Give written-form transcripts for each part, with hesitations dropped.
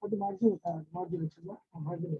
ಅದು ಮಾಡ್ದಿಲ್ಲ ಮಾಡ್ದಿಲ್ಲ.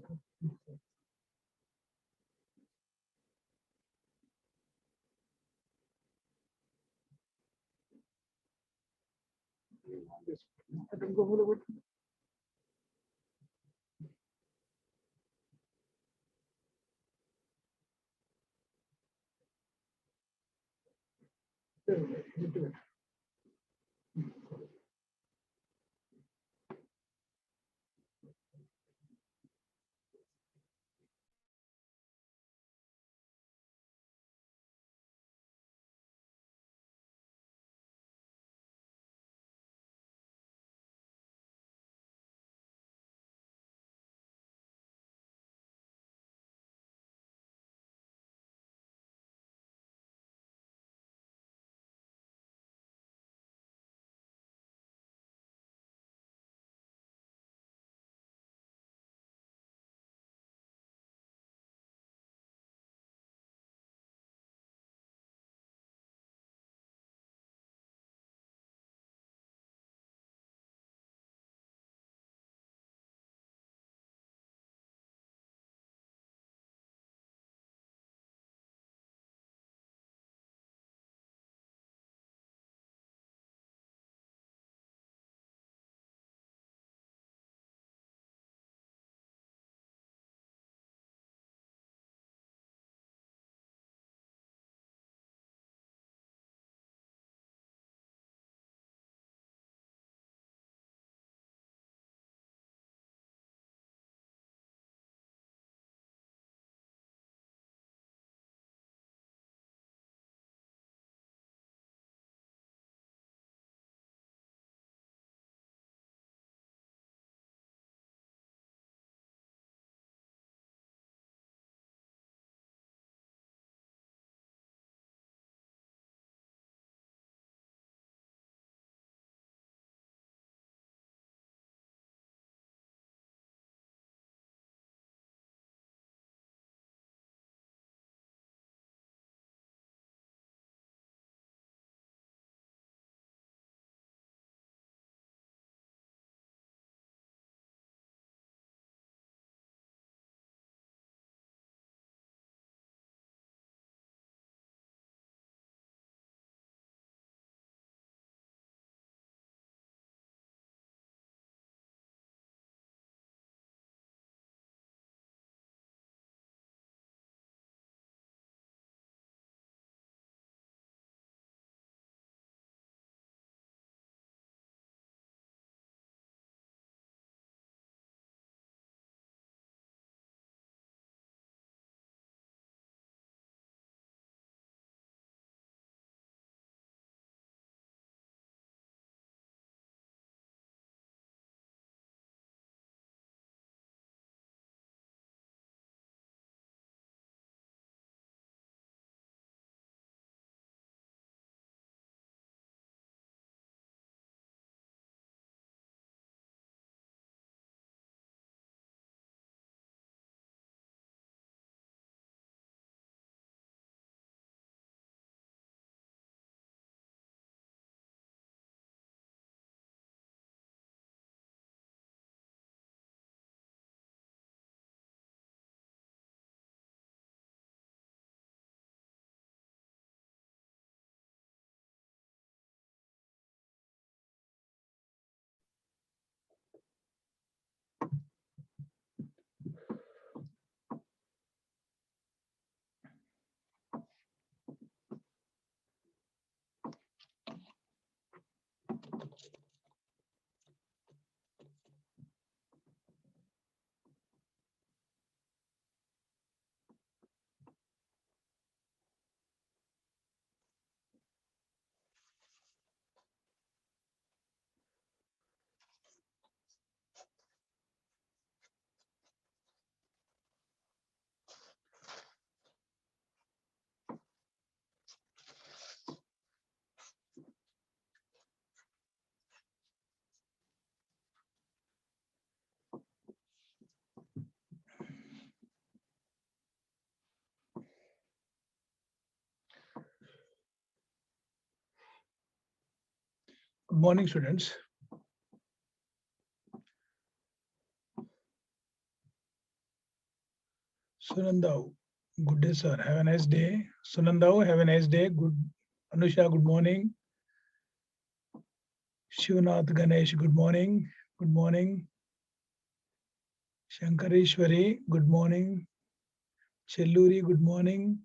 Good morning, students. Sunandau, good day, sir. Have a nice day. Sunandau, have a nice day. Good. Anusha, good morning. Shivnath Ganesh, good morning. Good morning. Shankareshwari, good morning. Chelluri, good morning.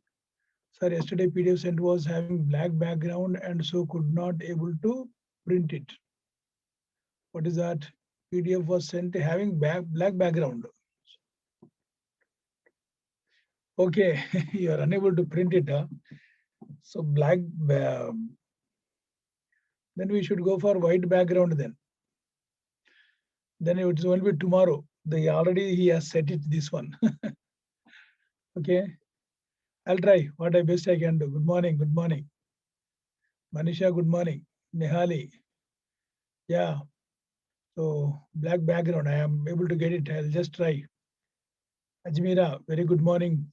Sir, yesterday PDF sent was having black background and so could not able to print it. What is that? PDF was sent having black background. Okay, you are unable to print it. Huh? So black, then we should go for white background then. Then it will be tomorrow. Already he has set it this one. Okay, I'll try what I best I can do. Good morning, good morning. Manisha, good morning. Nihali, yeah. So black background, I am able to get it. I'll just try. Ajmira, very good morning.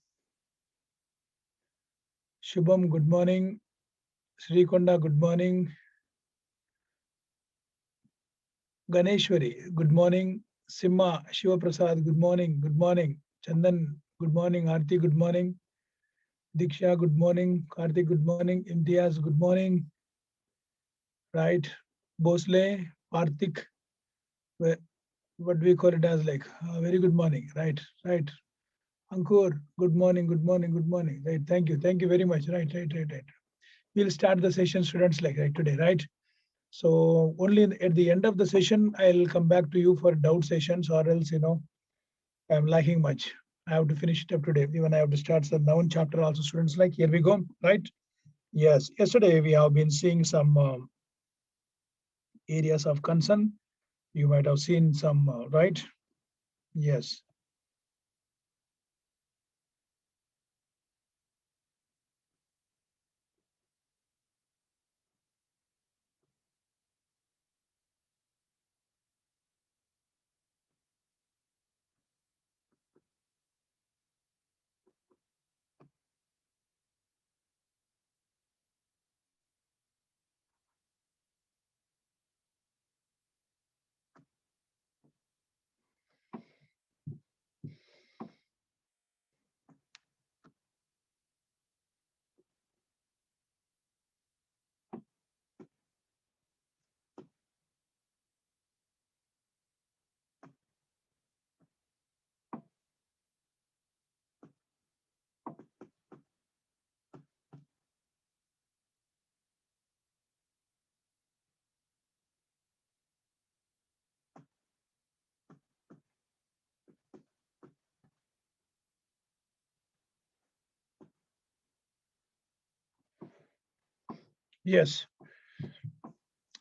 Shubham, good morning. Srikonda, good morning. Ganeshwari, good morning. Simha, Shiva Prasad, good morning. Good morning. Chandan, good morning. Arti, good morning. Diksha, good morning. Karthik, good morning. Imtiaz, good morning. Right. Bosle, Parthik, what we call it as like, very good morning. Right, right. Ankur, good morning, good morning, good morning. Right, thank you. Thank you very much. Right, right, right, right. We'll start the session, students, like right today, right? So only at the end of the session, I'll come back to you for doubt sessions, or else, I'm lacking much. I have to finish it up today. Even I have to start the noun chapter also, students, like here we go, right? Yes, yesterday we have been seeing some areas of concern. You might have seen some, right? Yes. Yes.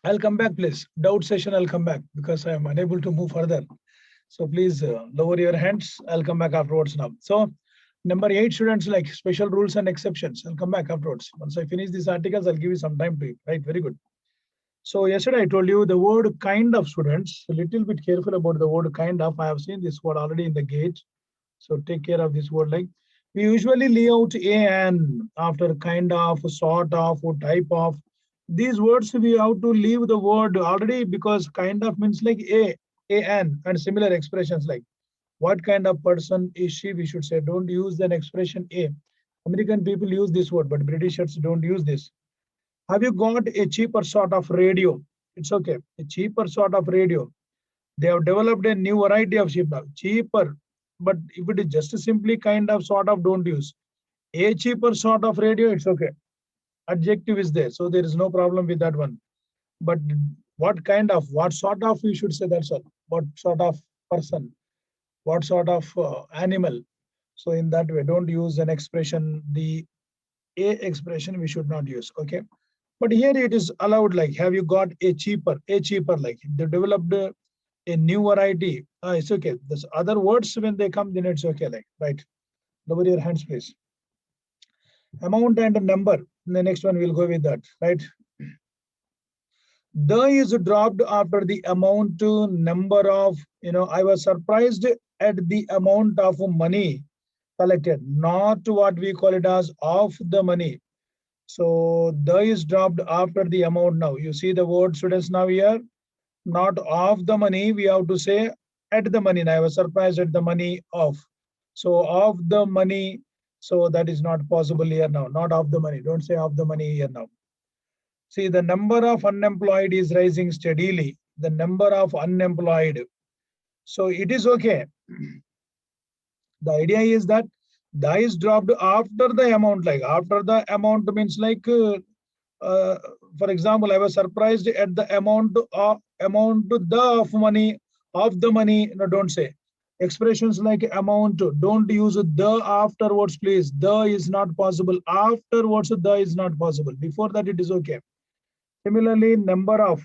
I'll come back, please. Doubt session, I'll come back because I am unable to move further. So please lower your hands. I'll come back afterwards now. So number 8, students, like special rules and exceptions. I'll come back afterwards. Once I finish these articles, I'll give you some time to you. Right, very good. So yesterday I told you the word kind of, students. A little bit careful about the word kind of. I have seen this word already in the gate. So take care of this word. Like we usually lay out an after kind of, sort of, or type of. These words we have to leave the word already because kind of means like an, and similar expressions like what kind of person is she, we should say. Don't use an expression a. American people use this word, but Britishers don't use this. Have you got a cheaper sort of radio? It's okay. A cheaper sort of radio. They have developed a new variety of chip now. Cheaper. But if it is just simply kind of sort of, don't use. A cheaper sort of radio, it's okay. Adjective is there. So there is no problem with that one. But what kind of, what sort of, you should say that's all. What sort of person, what sort of animal. So in that way, don't use an expression, the a expression we should not use. Okay. But here it is allowed, like, have you got a cheaper, like they developed a new variety. It's okay. There's other words when they come, then it's okay, like, right. Lower your hands, please. Amount and number. The next one we'll go with that, right? The is dropped after the amount to number of, I was surprised at the amount of money collected, not what we call it as of the money. So the is dropped after the amount now. You see the word, students, now here, not of the money, we have to say at the money. Now I was surprised at the money of. So of the money, so that is not possible here now. Not of the money. Don't say of the money here now. See, the number of unemployed is rising steadily. The number of unemployed. So it is okay. The idea is that the is dropped after the amount. Like after the amount means like, for example, I was surprised at the amount of money of the money. No, don't say expressions like amount. Don't use the afterwards, please. The is not possible. Afterwards, the is not possible. Before that, it is okay. Similarly, number of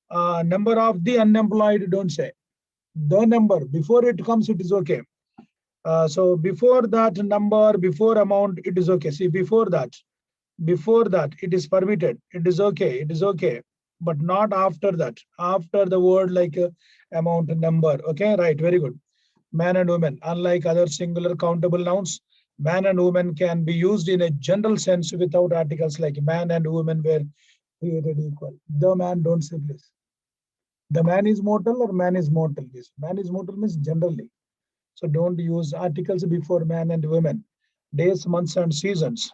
the unemployed. Don't say the number. Before it comes, it is okay. So before that number, before amount, it is okay. See, before that, it is permitted. It is okay. It is okay. But not after that. After the word like amount, number. Okay, right. Very good. Man and woman. Unlike other singular countable nouns, man and woman can be used in a general sense without articles like man and woman were created equal. The man, don't say please. The man is mortal or man is mortal. Yes. Man is mortal means generally. So don't use articles before man and women. Days, months, and seasons.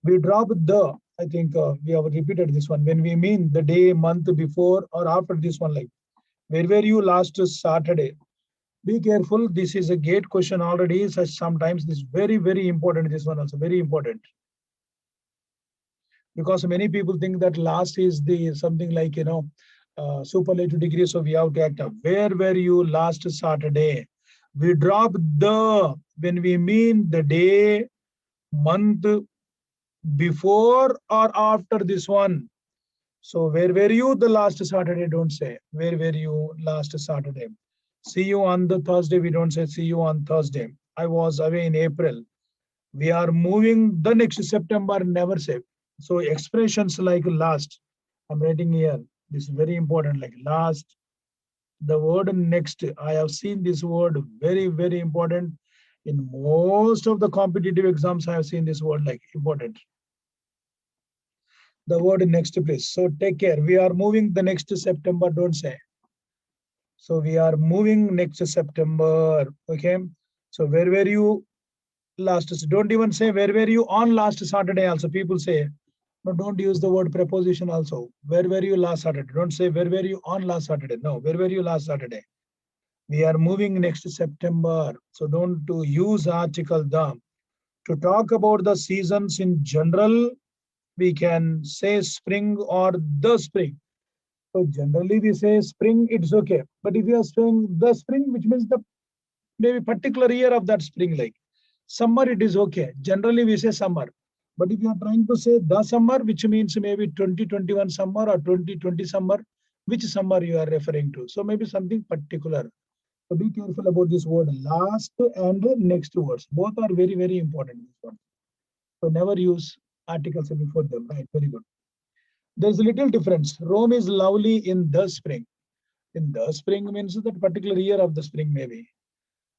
We drop the, I think we have repeated this one. When we mean the day, month before or after this one, like, where were you last Saturday? Be careful. This is a gate question already. So sometimes this is very, very important. This one also very important. Because many people think that last is the something like, superlative degree. So we have to act up. Where were you last Saturday? We drop the when we mean the day, month, before or after this one. So where were you the last Saturday? Don't say where were you last Saturday. See you on the Thursday. We don't say see you on Thursday. I was away in April. We are moving the next September. Never say. So expressions like last. I'm writing here. This is very important. Like last. The word next. I have seen this word very, very important. In most of the competitive exams, I have seen this word like important. The word next, please. So take care. We are moving the next September. Don't say. So we are moving next September. Okay. So where were you last? Don't even say where were you on last Saturday. Also, people say, no, don't use the word preposition also. Where were you last Saturday? Don't say where were you on last Saturday. No, where were you last Saturday? We are moving next September. So don't use article the. To talk about the seasons in general, we can say spring or the spring. So generally we say spring, it's okay. But if you are saying the spring, which means the maybe particular year of that spring, like summer, it is okay. Generally we say summer. But if you are trying to say the summer, which means maybe 2021 summer or 2020 summer, which summer you are referring to? So maybe something particular. So be careful about this word last and next words. Both are very, very important. So never use articles before them. Right, very good. There's a little difference. Rome is lovely in the spring. In the spring means that particular year of the spring, maybe.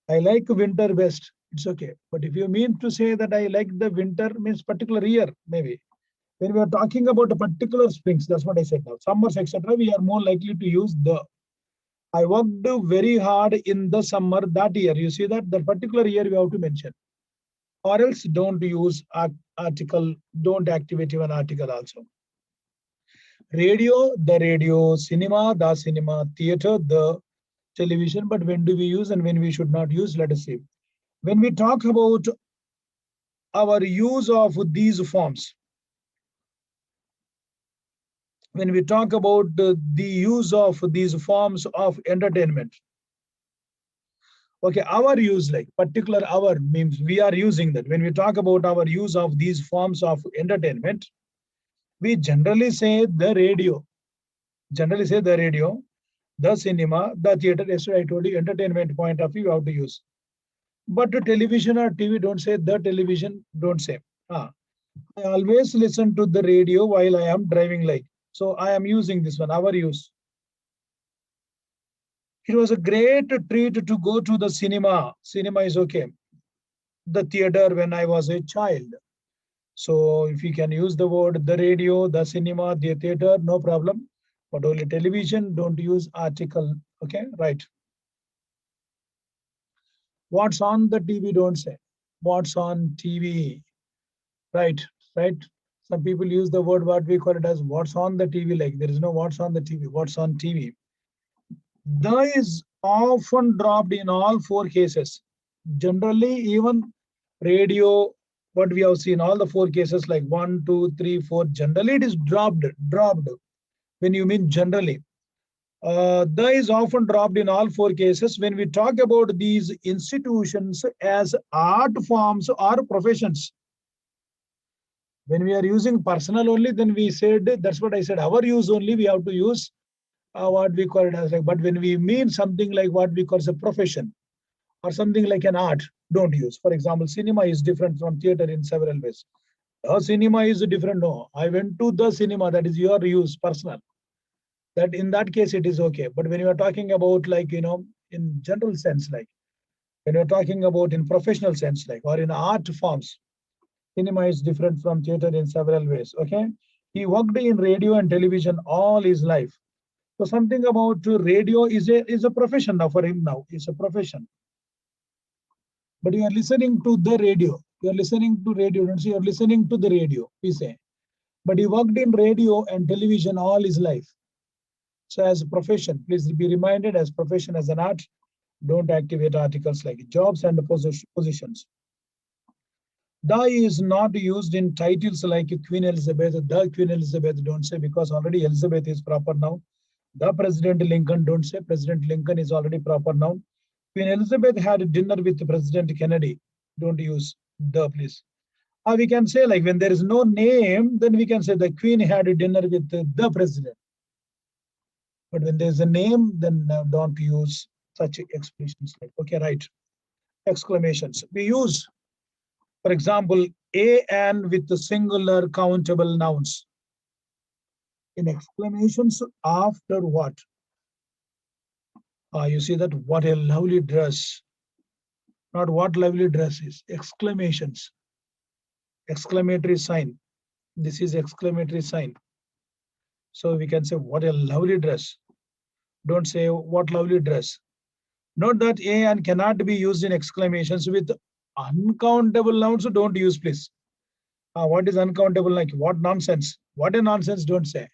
I like winter best. It's okay. But if you mean to say that I like the winter means particular year, maybe. When we are talking about a particular springs, that's what I said now. Summers, etc., we are more likely to use the. I worked very hard in the summer that year. You see that particular year we have to mention. Or else don't use article, don't activate even article also. Radio, the radio, cinema, the cinema, theater, the television. But when do we use and when we should not use? Let us see. When we talk about our use of these forms, when we talk about the use of these forms of entertainment, okay, our use, like particular our means we are using that. When we talk about our use of these forms of entertainment, we generally say the radio, the cinema, the theater. Yesterday I told you entertainment point of view you have to use. But the television or TV, don't say the television, don't say. I always listen to the radio while I am driving, like. So I am using this one, our use. It was a great treat to go to the cinema. Cinema is okay. The theater when I was a child. So if you can use the word the radio, the cinema, the theater, no problem. But only television, don't use article. Okay, right. What's on the TV? Don't say. What's on TV? Right, right. Some people use the word what we call it as what's on the TV. Like there is no what's on the TV. What's on TV? The is often dropped in all four cases. Generally, even radio, what we have seen, all the four cases like 1, 2, 3, 4. Generally, it is dropped. When you mean generally, the is often dropped in all four cases when we talk about these institutions as art forms or professions. When we are using personal only, then we said, that's what I said, our use only, we have to use what we call it as like, but when we mean something like what we call as a profession or something like an art, don't use. For example, cinema is different from theater in several ways. Cinema is different. No, I went to the cinema, that is your use, personal. That in that case, it is okay. But when you are talking about like, in general sense, like when you're talking about in professional sense, like, or in art forms, cinema is different from theater in several ways. Okay. He worked in radio and television all his life. So something about radio is a profession now for him now. It's a profession. But you are listening to the radio. You are listening to radio. Don't say you're listening to the radio, we say. But he worked in radio and television all his life. So as a profession, please be reminded as profession as an art, don't activate articles like jobs and positions. The is not used in titles like Queen Elizabeth, the Queen Elizabeth, don't say, because already Elizabeth is proper now. The President Lincoln, don't say, President Lincoln is already proper now. Queen Elizabeth had dinner with President Kennedy, don't use the, please. We can say like when there is no name, then we can say the Queen had a dinner with the President. But when there's a name, then don't use such expressions like, okay, right. Exclamations. We use, for example, a and with the singular countable nouns. In exclamations after what? You see that what a lovely dress. Not what lovely dress is. Exclamations. Exclamatory sign. This is exclamatory sign. So we can say what a lovely dress. Don't say what lovely dress. Note that a and cannot be used in exclamations with uncountable nouns. So don't use, please. What is uncountable? Like what nonsense? What a nonsense, don't say.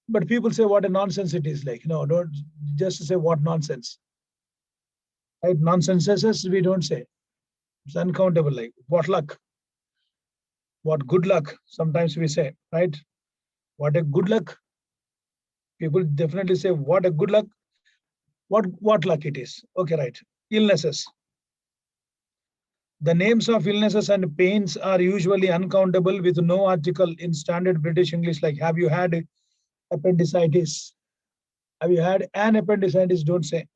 But people say what a nonsense it is like. No, don't just say what nonsense. Right? Nonsenses we don't say. It's uncountable like what luck. What good luck. Sometimes we say, right? What a good luck. People definitely say what a good luck. What luck it is. Okay, right. Illnesses. The names of illnesses and pains are usually uncountable with no article in standard British English like have you had appendicitis? Have you had an appendicitis? Don't say.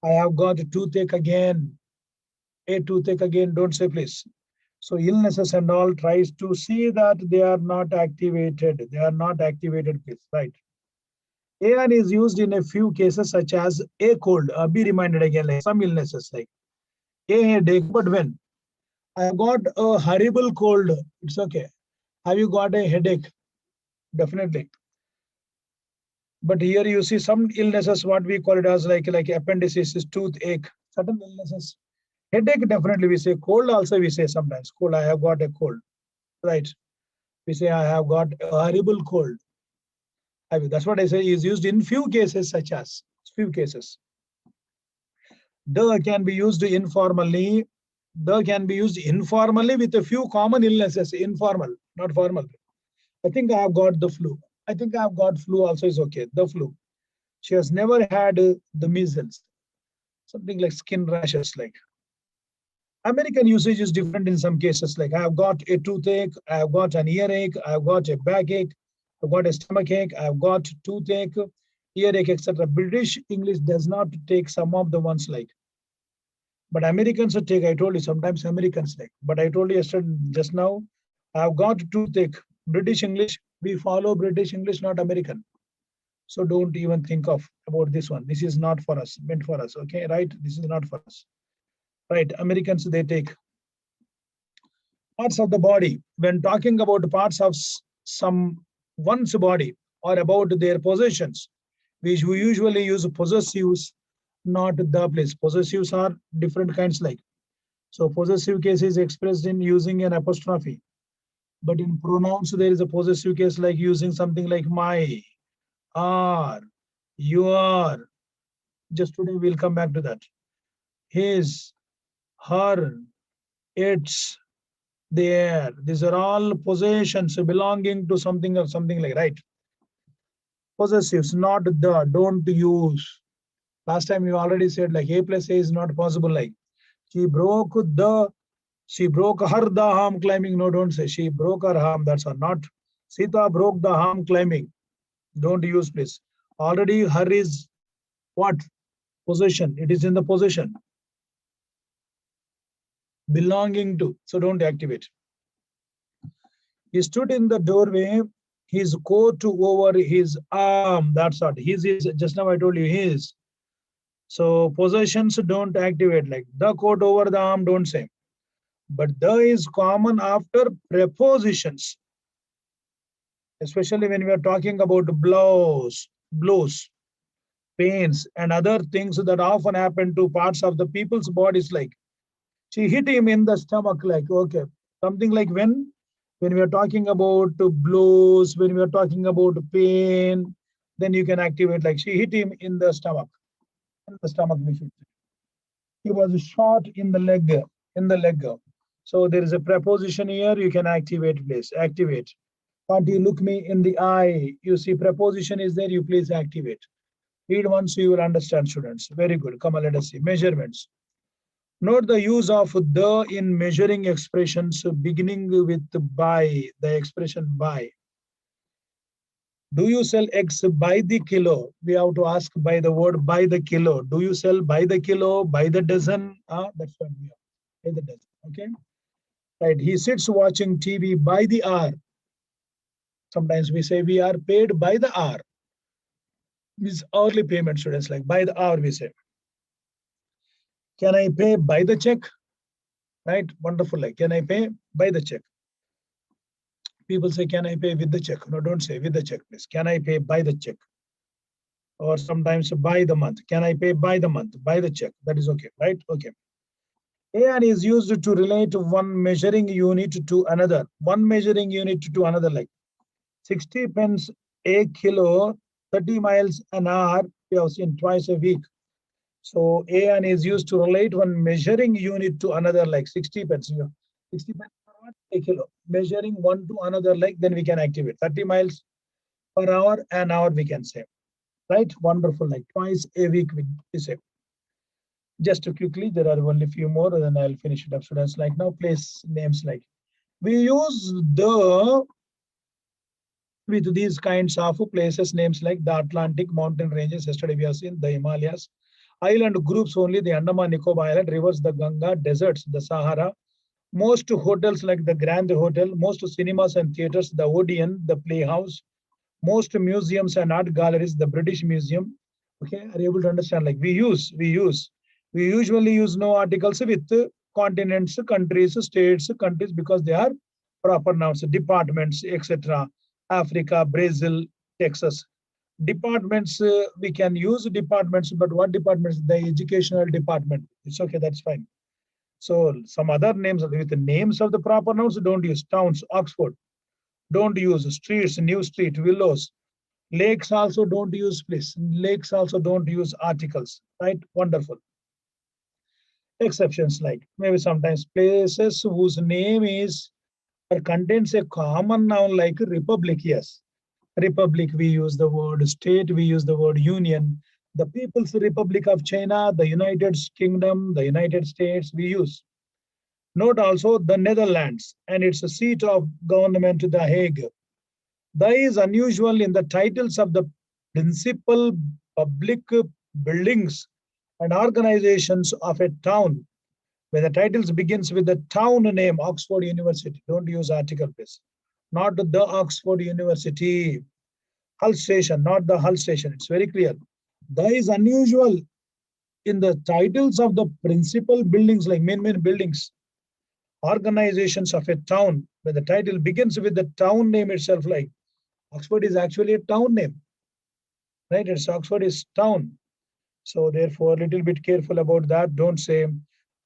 I have got a toothache again. A toothache again. Don't say, please. So illnesses and all tries to see that they are not activated. They are not activated, please. Right. An is used in a few cases such as a cold. Be reminded again, like some illnesses like a headache. But when I have got a horrible cold, it's okay. Have you got a headache? Definitely. But here you see some illnesses, what we call it as like appendicitis, toothache, certain illnesses. Headache, definitely we say. Cold also we say sometimes. Cold, I have got a cold. Right. We say I have got a horrible cold. That's what I say is used in few cases such as. Few cases. The can be used informally. The can be used informally with a few common illnesses. Informal, not formal. I think I have got the flu. I think I have got flu also is okay. The flu. She has never had the measles. Something like skin rashes like. American usage is different in some cases. Like I have got a toothache, I have got an earache, I have got a backache, I've got a stomach ache, I have got toothache, earache, etc. British English does not take some of the ones like. But Americans take, I told you, sometimes Americans take. But I told you yesterday, just now, I've got toothache. British English, we follow British English, not American. So don't even think of about this one. This is not for us, meant for us. Okay, right? This is not for us. Right? Americans, they take parts of the body. When talking about parts of someone's body or about their possessions, which we usually use possessives not the place. Possessives are different kinds like. So possessive case is expressed in using an apostrophe. But in pronouns, there is a possessive case like using something like my, are, your. Just today we'll come back to that. His, her, its, their. These are all possessions belonging to something or something like, right? Possessives, not the, don't use. Last time you already said like A plus A is not possible. Like she broke her the arm climbing. No, don't say she broke her arm. That's not. Sita broke the arm climbing. Don't use please. Already her is what? Possession. It is in the possession. Belonging to. So don't activate. He stood in the doorway, his coat over his arm. That's what. His is, just now I told you his. So possessions don't activate, like the coat over the arm, don't say. But the is common after prepositions, especially when we are talking about blows, pains, and other things that often happen to parts of the people's bodies, like she hit him in the stomach, like, okay, something like when we are talking about blows, when we are talking about pain, then you can activate like she hit him in the stomach. In the stomach, we should say. He was shot in the leg. In the leg. So there is a preposition here. You can activate, please activate. Can't you look me in the eye? You see preposition is there. You please activate. Read once, you will understand, students. Very good. Come on, let us see measurements. Note the use of the in measuring expressions beginning with by, the expression by. Do you sell eggs by the kilo? We have to ask by the word by the kilo. Do you sell by the kilo, by the dozen? That's what we have. By the dozen. Okay. Right. He sits watching TV by the hour. Sometimes we say we are paid by the hour. This hourly payment, students, like by the hour we say. Can I pay by the check? Right. Wonderful. Like, can I pay by the check? People say, can I pay with the check? No, don't say with the check, please. Can I pay by the check? Or sometimes by the month. Can I pay by the month? By the check. That is okay, right? Okay. And is used to relate one measuring unit to another. One measuring unit to another, like 60 pence a kilo, 30 miles an hour. We have seen twice a week. So an is used to relate one measuring unit to another, like 60 pence. 60 pence a kilo. Measuring one to another, like then we can activate 30 miles per hour, an hour we can say. Right? Wonderful. Like twice a week we say. Just to quickly, there are only few more, then I'll finish it up, students. Like now, place names like we use the with these kinds of places names like the Atlantic mountain ranges. Yesterday we have seen the Himalayas, island groups only the Andaman Nicobar Island, rivers the Ganga, deserts the Sahara. Most hotels like the Grand Hotel, most cinemas and theaters, the Odeon, the Playhouse, most museums and art galleries, the British Museum. Okay, are you able to understand? Like we usually use no articles with continents, countries, states, countries because they are proper nouns, departments, etc. Africa, Brazil, Texas. Departments, we can use departments, but what departments? The educational department. It's okay, that's fine. So some other names with the names of the proper nouns, don't use. Towns, Oxford. Don't use streets, New Street, Willows. Lakes also don't use, please. Lakes also don't use articles, right? Wonderful. Exceptions like maybe sometimes places whose name is or contains a common noun like republic. Yes, republic we use the word, state we use the word union. The People's Republic of China, the United Kingdom, the United States we use. Note also the Netherlands and its seat of government, The Hague. The is unusual in the titles of the principal public buildings and organizations of a town. When the titles begins with the town name, Oxford University, don't use article, please. Not the Oxford University. Hull Station, not the Hull Station. It's very clear. The is unusual in the titles of the principal buildings, like main buildings, organizations of a town. When the title begins with the town name itself, like Oxford is actually a town name, right? It's Oxford is town. So therefore, a little bit careful about that. Don't say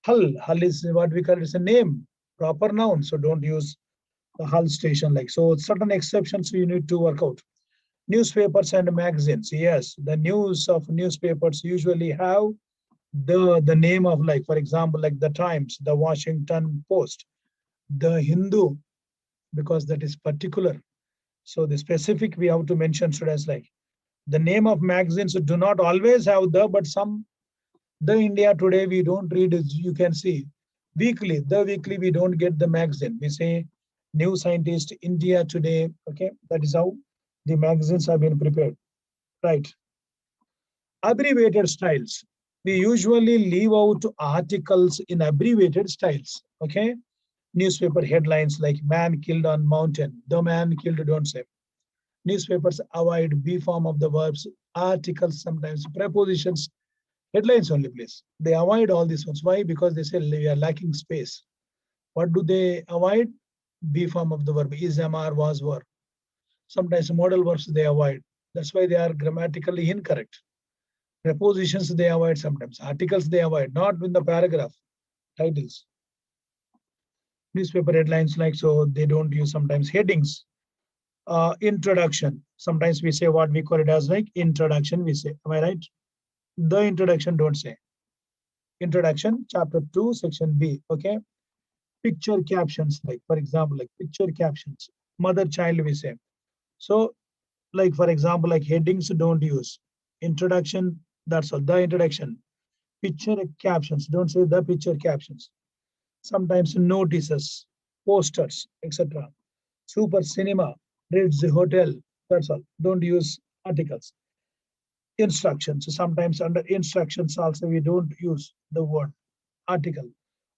Hull. Hull is what we call, it's a name, proper noun. So don't use the Hull station like. So certain exceptions you need to work out. Newspapers and magazines. Yes, the news of newspapers usually have the name of, like, for example, like the Times, the Washington Post, the Hindu, because that is particular. So the specific we have to mention students, like the name of magazines do not always have the, but some, the India Today we don't read, you can see weekly, the weekly we don't get the magazine. We say New Scientist, India Today. Okay, that is how the magazines have been prepared, right? Abbreviated styles. We usually leave out articles in abbreviated styles. Okay, newspaper headlines like man killed on mountain, the man killed, don't say. Newspapers avoid B form of the verbs, articles, sometimes prepositions, headlines only, please. They avoid all these ones. Why? Because they say we are lacking space. What do they avoid? B form of the verb, is, am, are, was, were. Sometimes modal verbs they avoid. That's why they are grammatically incorrect. Prepositions they avoid sometimes. Articles they avoid, not in the paragraph titles. Newspaper headlines, like, so they don't use sometimes headings. Introduction. Sometimes we say what we call it as like introduction, we say. Am I right? The introduction, don't say. Introduction, chapter 2, section B. Okay. Picture captions, like for example, like picture captions. Mother child, we say. So, like for example, like headings don't use. Introduction, that's all. The introduction. Picture captions, don't say the picture captions. Sometimes notices, posters, etc. Super cinema, Ritz hotel, that's all. Don't use articles. Instructions. So sometimes under instructions also we don't use the word article.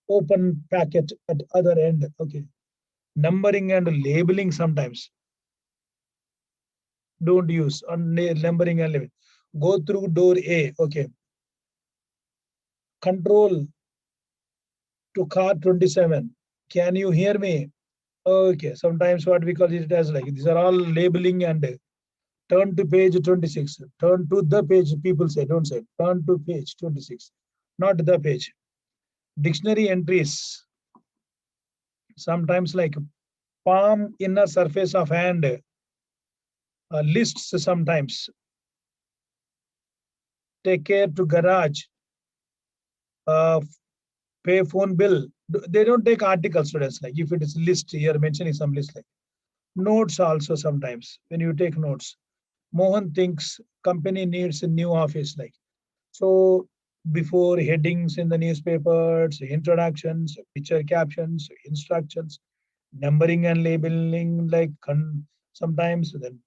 Open packet at other end. Okay. Numbering and labeling sometimes don't use on numbering and labeling. Go through door A. Okay. Control to car 27. Can you hear me? Okay. Sometimes what we call it as like, these are all labeling. And turn to page 26. Turn to the page. People say, don't say. Turn to page 26. Not the page. Dictionary entries. Sometimes like palm, inner surface of hand. Lists sometimes. Take care to garage. Uh, Pay phone bill. They don't take articles, students. Like if it is list, you're mentioning some list, like notes also sometimes when you take notes. Mohan thinks company needs a new office, like. So before headings in the newspapers, introductions, picture captions, instructions, numbering and labeling, like sometimes then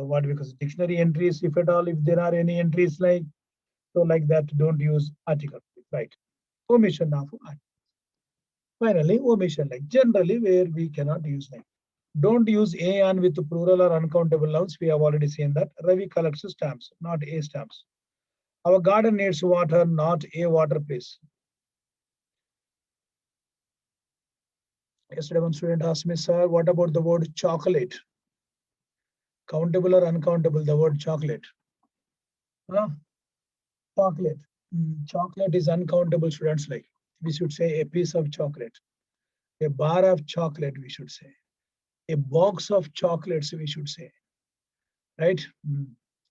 what we call dictionary entries, if at all, if there are any entries, like, so like that, don't use article, right? Omission of article. Finally, omission, like generally where we cannot use, like don't use a on with plural or uncountable nouns. We have already seen that. Ravi collects stamps, not a stamps. Our garden needs water, not a water, please. Yesterday, one student asked me, sir, what about the word chocolate? Countable or uncountable, the word chocolate? Huh? Chocolate. Chocolate is uncountable, students, like. We should say a piece of chocolate. A bar of chocolate, we should say. A box of chocolates, we should say. Right?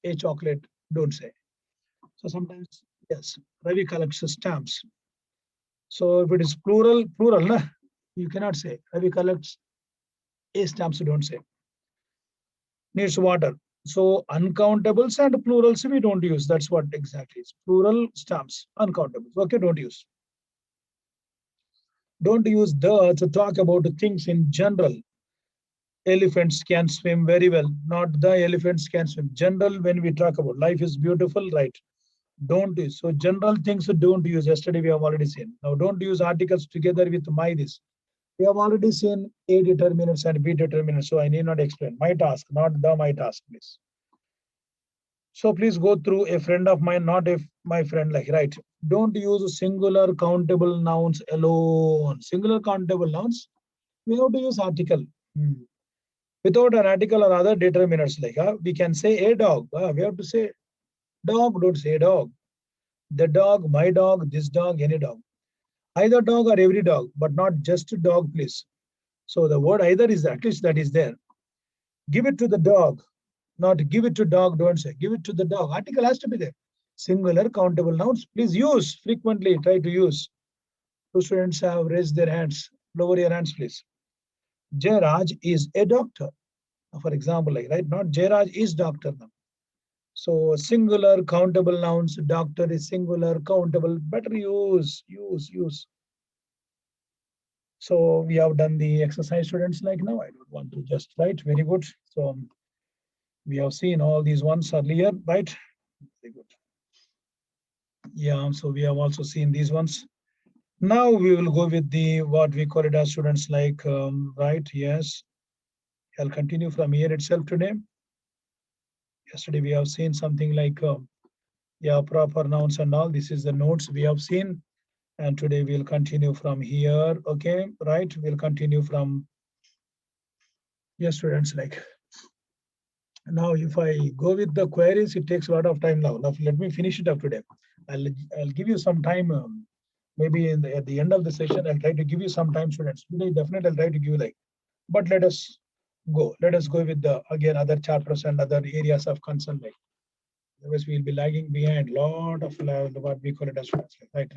A chocolate, don't say. So sometimes, yes, Ravi collects stamps. So if it is plural, nah, you cannot say. Ravi collects a stamps, don't say. Needs water. So uncountables and plurals we don't use. That's what exactly is. Plural stamps, uncountables. Okay, don't use. Don't use the to talk about the things in general. Elephants can swim very well. Not the elephants can swim. General, when we talk about life is beautiful, right? Don't use. So general things don't use. Yesterday we have already seen. Now don't use articles together with my this. We have already seen A determinants and B determinants. So I need not explain. My task, not the my task, please. So please go through a friend of mine, not if my friend, like, right? Don't use singular countable nouns alone. Singular countable nouns, we have to use article. Without an article or other determinants, like we can say a dog. We have to say dog, don't say dog. The dog, my dog, this dog, any dog. Either dog or every dog, but not just a dog, please. So the word either is at least that is there. Give it to the dog, not give it to dog, don't say. Give it to the dog. Article has to be there. Singular countable nouns, please use frequently, try to use. Two students have raised their hands. Lower your hands, please. Jairaj is a doctor. For example, like, right? Not Jairaj is doctor now. So singular countable nouns, doctor is singular countable, better use. So we have done the exercise, students, like now. I don't want to just write, very good. So we have seen all these ones earlier, right? Very good. Yeah, so we have also seen these ones. Now we will go with the, what we call it as students, like, right, yes. I'll continue from here itself today. Yesterday we have seen something like, yeah, proper nouns and all. This is the notes we have seen. And today we'll continue from here. Okay, right? We'll continue from, yes, students, like. Now, if I go with the queries, it takes a lot of time now. Now, let me finish it up today. I'll give you some time. Maybe at the end of the session, I'll try to give you some time, students. Today, definitely, I'll try to give you like. But let us go. Let us go with the again other chapters and other areas of concern. Like, otherwise, we'll be lagging behind. Lot of what we call it as students. Right.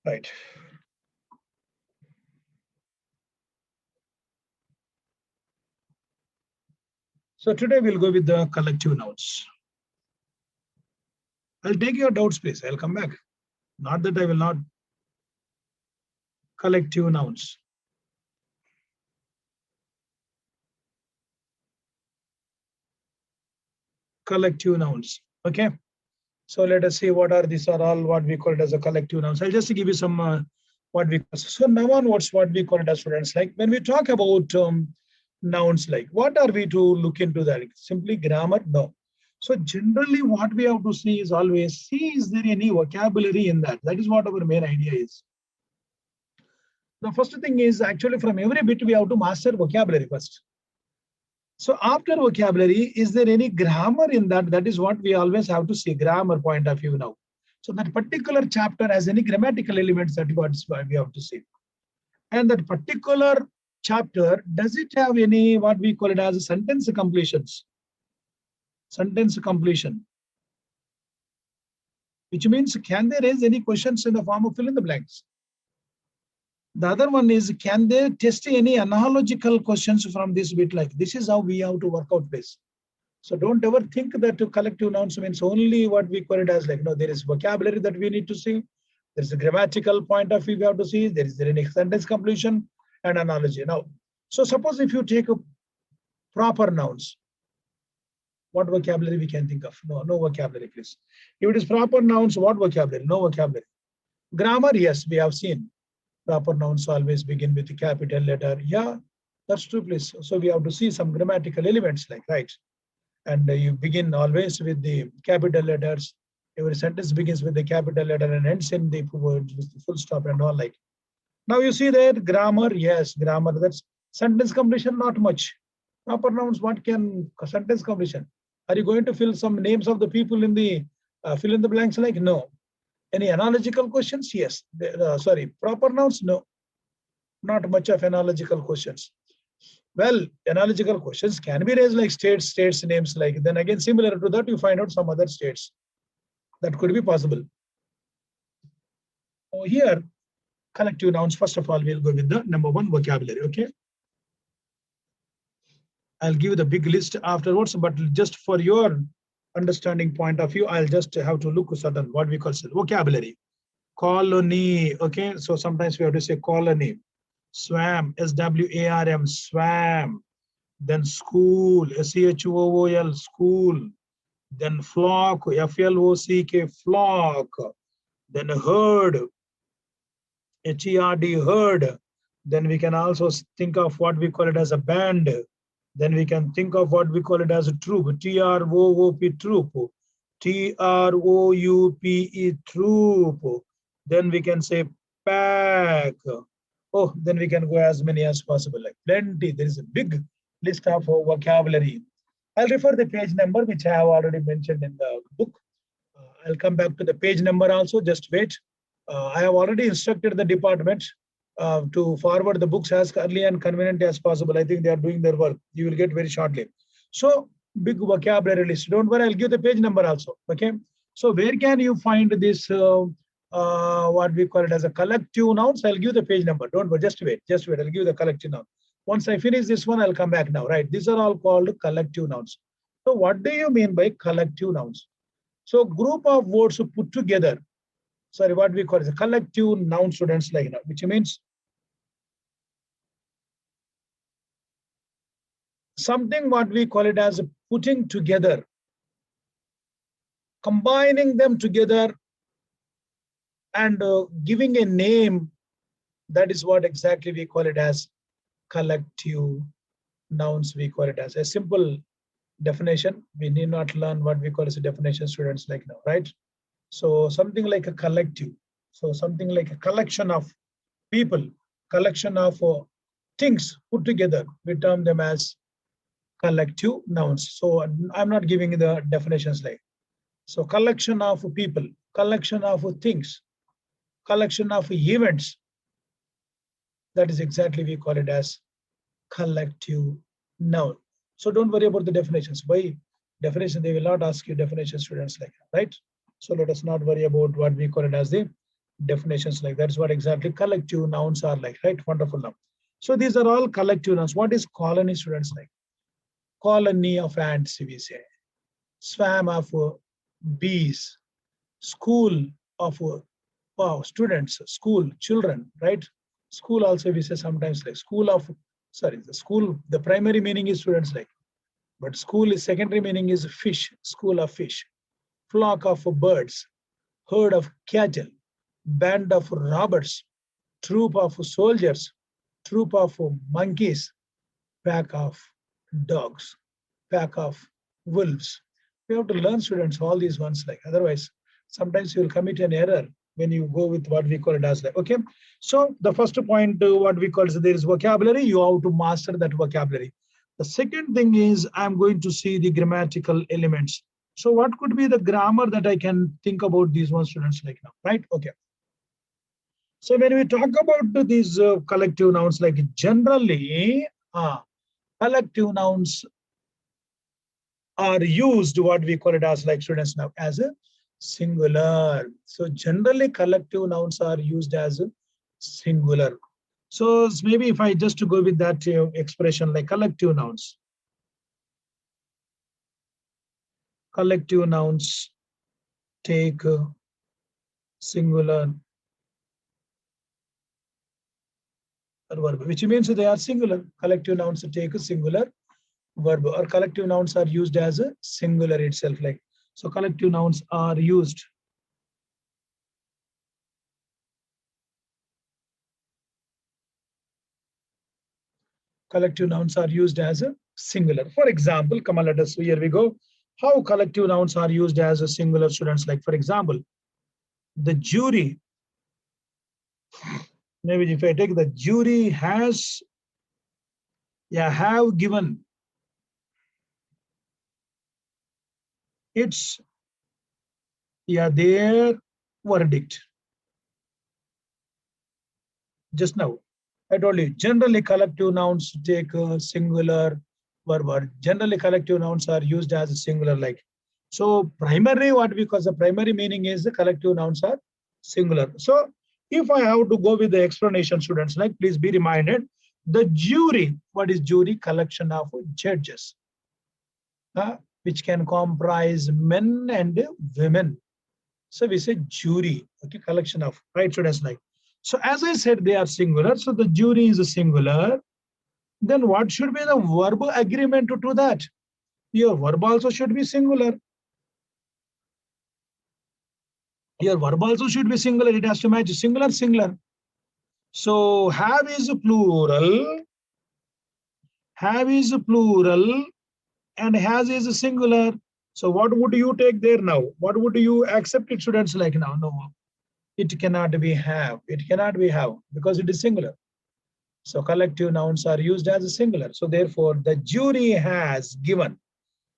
Right. So today we'll go with the collective nouns. I'll take your doubts, please. I'll come back. Not that I will not. Collective nouns. Collective nouns. Okay. So let us see what are these are all what we call it as a collective nouns. I'll just give you some what we call. So now onwards, what we call it as students, like when we talk about nouns, like what are we to look into that? Simply grammar? No. So generally what we have to see is always see is there any vocabulary in that? That is what our main idea is. The first thing is actually from every bit we have to master vocabulary first. So after vocabulary, is there any grammar in that? That is what we always have to see, grammar point of view now. So that particular chapter has any grammatical elements, that is what we have to see. And that particular chapter, does it have any what we call it as sentence completions? Sentence completion. Which means can they raise any questions in the form of fill in the blanks? The other one is, can they test any analogical questions from this bit? Like this is how we have to work out this. So don't ever think that collective nouns means only what we call it as like, no, there is vocabulary that we need to see. There's a grammatical point of view we have to see. There is any sentence completion and analogy. Now, so suppose if you take a proper nouns, what vocabulary we can think of? No vocabulary, please. If it is proper nouns, what vocabulary? No vocabulary. Grammar, yes, we have seen. Proper nouns always begin with a capital letter. Yeah, that's true, please. So we have to see some grammatical elements like, right? And you begin always with the capital letters. Every sentence begins with the capital letter and ends in the full stop and all like. Now you see there, grammar, yes, grammar, that's sentence completion, not much. Proper nouns, what can sentence completion? Are you going to fill some names of the people in the fill in the blanks like? No. Any analogical questions? Yes. Sorry, proper nouns? No. Not much of analogical questions. Well, analogical questions can be raised like states names, like then again similar to that you find out some other states. That could be possible. So here, collective nouns, first of all, we'll go with the number one, vocabulary, okay? I'll give you the big list afterwards, but just for your understanding point of view, I'll just have to look at certain what we call vocabulary. Colony, okay? So sometimes we have to say colony. Swam, SWARM, swam. Then school, SCHOOL, school. Then flock, FLOCK, flock. Then herd, HERD, herd. Then we can also think of what we call it as a band. Then we can think of what we call it as a troop, TROOP, troop. TROUPE, troop. Then we can say pack. Oh, then we can go as many as possible, like plenty. There is a big list of vocabulary. I'll refer the page number, which I have already mentioned in the book. I'll come back to the page number also, just wait. I have already instructed the department to forward the books as early and convenient as possible. I think they are doing their work. You will get very shortly. So big vocabulary list. Don't worry, I'll give the page number also. Okay. So where can you find this, what we call it as a collective nouns? I'll give the page number. Don't worry, just wait. Just wait. I'll give the collective noun. Once I finish this one, I'll come back now. Right. These are all called collective nouns. So what do you mean by collective nouns? So group of words put together. Sorry, what we call it a collective noun, students, like now, which means something what we call it as putting together, combining them together and giving a name. That is what exactly we call it as collective nouns. We call it as a simple definition. We need not learn what we call as a definition, students, like now, right? So something like a collective. So something like a collection of people, collection of things put together. We term them as collective nouns. So I'm not giving the definitions like. So collection of people, collection of things, collection of events. That is exactly we call it as collective noun. So don't worry about the definitions. By definition, they will not ask you definition, students, like that, right? So let us not worry about what we call it as the definitions like. That's what exactly collective nouns are like, right? Wonderful now. So these are all collective nouns. What is colony, students, like? Colony of ants, we say. Swarm of bees. School of students, school, children, right? School also we say sometimes like school of, sorry, the school, the primary meaning is students, like, but school is secondary meaning is fish, school of fish. Flock of birds, herd of cattle, band of robbers, troop of soldiers, troop of monkeys, pack of dogs, pack of wolves. We have to learn, students, all these ones, like, otherwise sometimes you will commit an error when you go with what we call it as like. Okay, so the first point, what we call is there is vocabulary. You have to master that vocabulary. The second thing is I'm going to see the grammatical elements. So what could be the grammar that I can think about these ones, students, like now, right? Okay. So when we talk about these collective nouns, like generally, collective nouns are used, what we call it as like, students, now as a singular. So generally collective nouns are used as a singular. So maybe if I just go with that expression like collective nouns. Collective nouns take singular verb, which means they are singular. Collective nouns take a singular verb, or collective nouns are used as a singular itself, like. So collective nouns are used. Collective nouns are used as a singular. For example, come on, let us, here we go. How collective nouns are used as a singular, students, like, for example, the jury. Maybe if I take the jury has, yeah, have given its, yeah, their verdict. Just now, I told you, generally collective nouns take a singular verb, or generally collective nouns are used as a singular, like. So primary, what we call the primary meaning is the collective nouns are singular. So if I have to go with the explanation, students, like, please be reminded, the jury, what is jury? Collection of judges, which can comprise men and women. So we say jury, okay, collection of, right, students, like. So as I said, they are singular. So the jury is a singular. Then what should be the verb agreement to that? Your verb also should be singular. Your verb also should be singular. It has to match singular, singular. So have is plural. Have is plural, and has is singular. So what would you take there now? What would you accept it, students, like now? No, it cannot be have. It cannot be have because it is singular. So collective nouns are used as a singular. So therefore, the jury has given.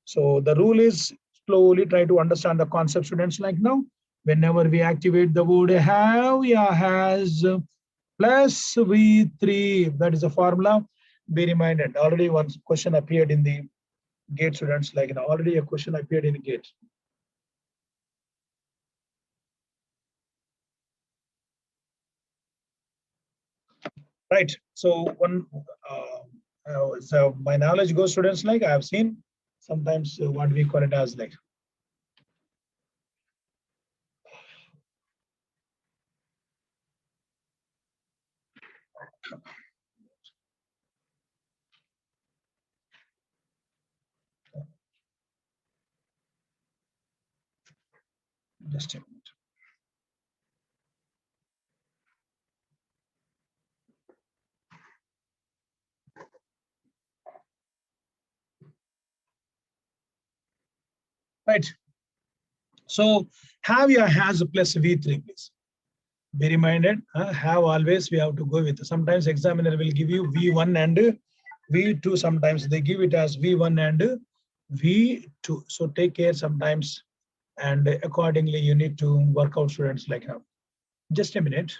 So the rule is slowly try to understand the concept, students. Like now, whenever we activate the word have, yeah, has plus V3, that is the formula. Be reminded, already one question appeared in the gate, students. Like already a question appeared in the gate. Right. So so my knowledge goes, students, like I have seen sometimes what we call it as like. Just a minute. Right. So have your has plus V3, please. Be reminded, have always we have to go with. Sometimes examiner will give you V1 and V2. Sometimes they give it as V1 and V2. So take care sometimes, and accordingly you need to work out, students. Like now. Just a minute.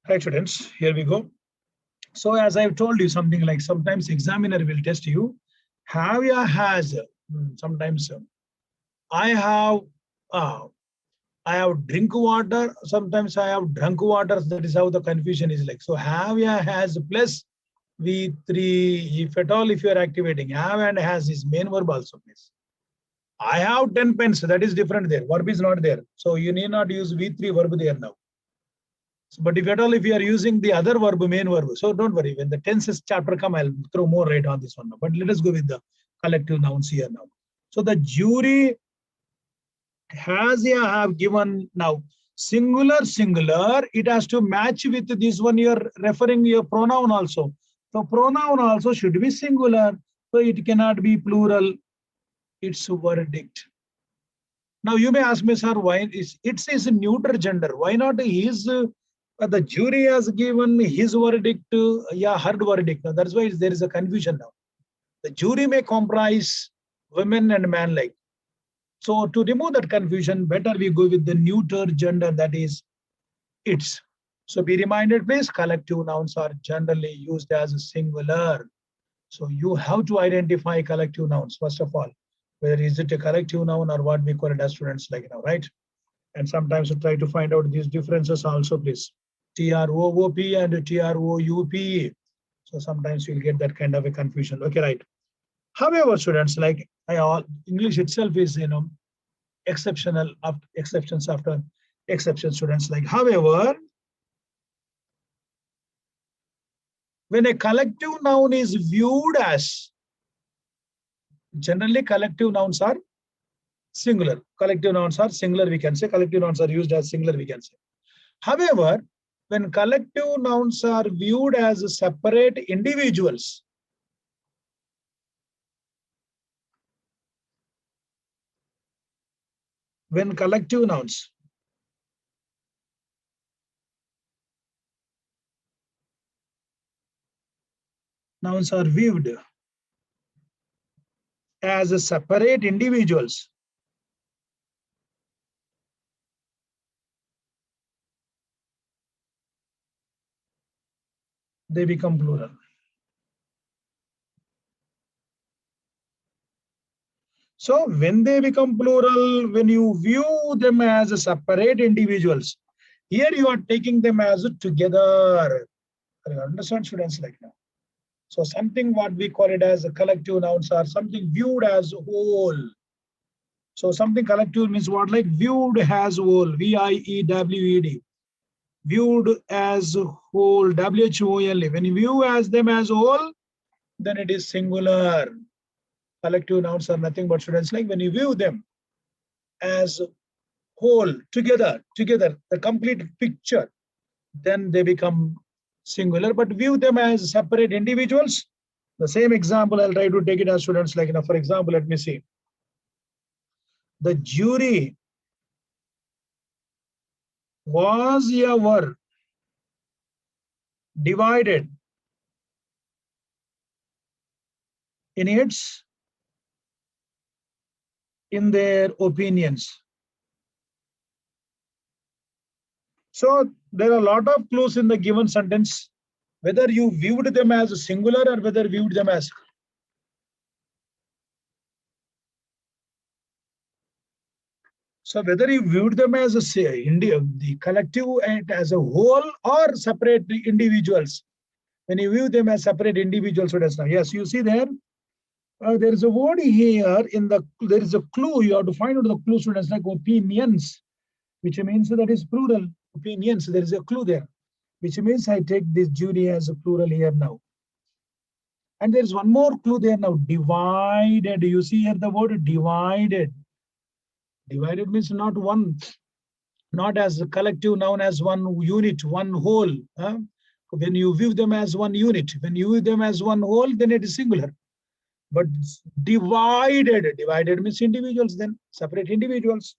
Right, students. Here we go. So as I've told you, something like sometimes examiner will test you. Have ya has. Sometimes I have I have drink water. Sometimes I have drunk water. That is how the confusion is like. So have ya has plus V3. If at all, if you are activating have and has is main verb also, please. I have 10 pens. That is different there. Verb is not there. So you need not use V3 verb there now. So, but if at all, if you are using the other verb, main verb, so don't worry. When the tenses chapter come, I'll throw more light on this one now. But let us go with the collective nouns here now. So the jury has a have given now singular. It has to match with this one. You're referring your pronoun also. So pronoun also should be singular. So it cannot be plural. It's verdict. Now you may ask me, sir, why is a neuter gender? Why not his? The jury has given his verdict, yeah, her verdict. Now that's why there is a confusion now. The jury may comprise women and man like. So to remove that confusion, better we go with the neuter gender, that is its. So be reminded, please, collective nouns are generally used as a singular. So you have to identify collective nouns, first of all, whether is it a collective noun or what we call it as students like now, right? And sometimes you try to find out these differences also, please. TROOP and TROUP. So sometimes you'll get that kind of a confusion. Okay, right. However, students, like English itself is, exceptional of exceptions after exception, students like. However, when a collective noun is viewed as, generally collective nouns are singular. Collective nouns are singular, we can say. Collective nouns are used as singular, we can say. However, when collective nouns are viewed as separate individuals, when collective nouns are viewed as separate individuals, they become plural. So when they become plural, when you view them as separate individuals, here you are taking them as together. You understand, students, like now? So something what we call it as a collective nouns are something viewed as whole. So something collective means what? Like viewed as whole, VIEWED. Viewed as whole, WHOLE. When you view as them as whole, then it is singular. Collective nouns are nothing but, students, like when you view them as whole, together, the complete picture, then they become singular. But view them as separate individuals. The same example, I'll try to take it as, students, like, for example, let me see. The jury was ever divided in their opinions. So there are a lot of clues in the given sentence, whether you viewed them as a singular or whether viewed them as. So whether you viewed them as the collective and as a whole or separate individuals. When you view them as separate individuals, so that's now. Yes, you see there. There is a word here there is a clue. You have to find out the clue, students, like opinions, which means that is plural. Opinions, there is a clue there, which means I take this jury as a plural here now. And there's one more clue there now, divided. You see here the word divided. Divided means not one, not as a collective noun as one unit, one whole. When you view them as one unit, when you view them as one whole, then it is singular. But divided means individuals, then separate individuals.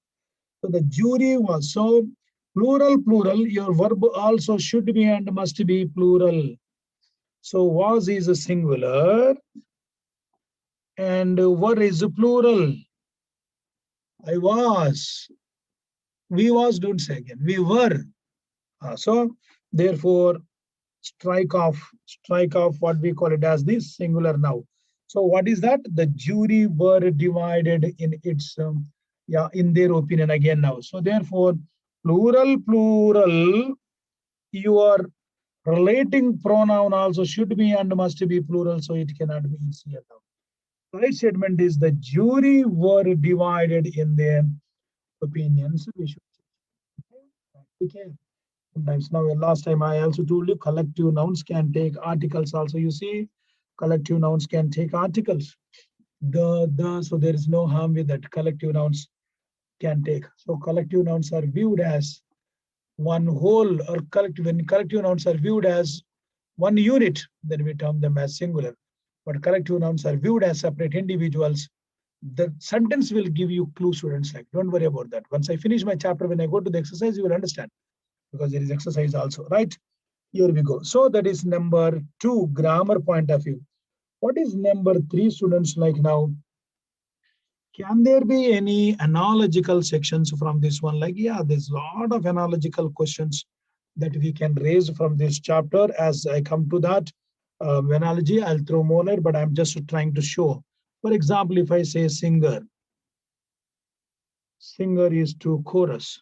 So the jury was, so plural, your verb also should be and must be plural. So was is a singular and were is a plural. I was. We was, don't say again. We were. So therefore, strike off what we call it as this singular now. So what is that? The jury were divided in its, in their opinion again now. So therefore, plural, your relating pronoun also should be and must be plural, so it cannot be here now. Right statement is the jury were divided in their opinions. We should. Okay. Sometimes now, last time I also told you collective nouns can take articles also. You see, collective nouns can take articles. So there is no harm with that. Collective nouns can take. So collective nouns are viewed as one whole, or collective, when collective nouns are viewed as one unit, then we term them as singular. But collective nouns are viewed as separate individuals. The sentence will give you clue, students. Like, don't worry about that. Once I finish my chapter, when I go to the exercise, you will understand, because there is exercise also, right? Here we go. So that is number 2, grammar point of view. What is number 3, students? Like now, can there be any analogical sections from this one? Like, yeah, there's a lot of analogical questions that we can raise from this chapter. As I come to that analogy, I'll throw more light, but I'm just trying to show. For example, if I say singer, singer is to chorus.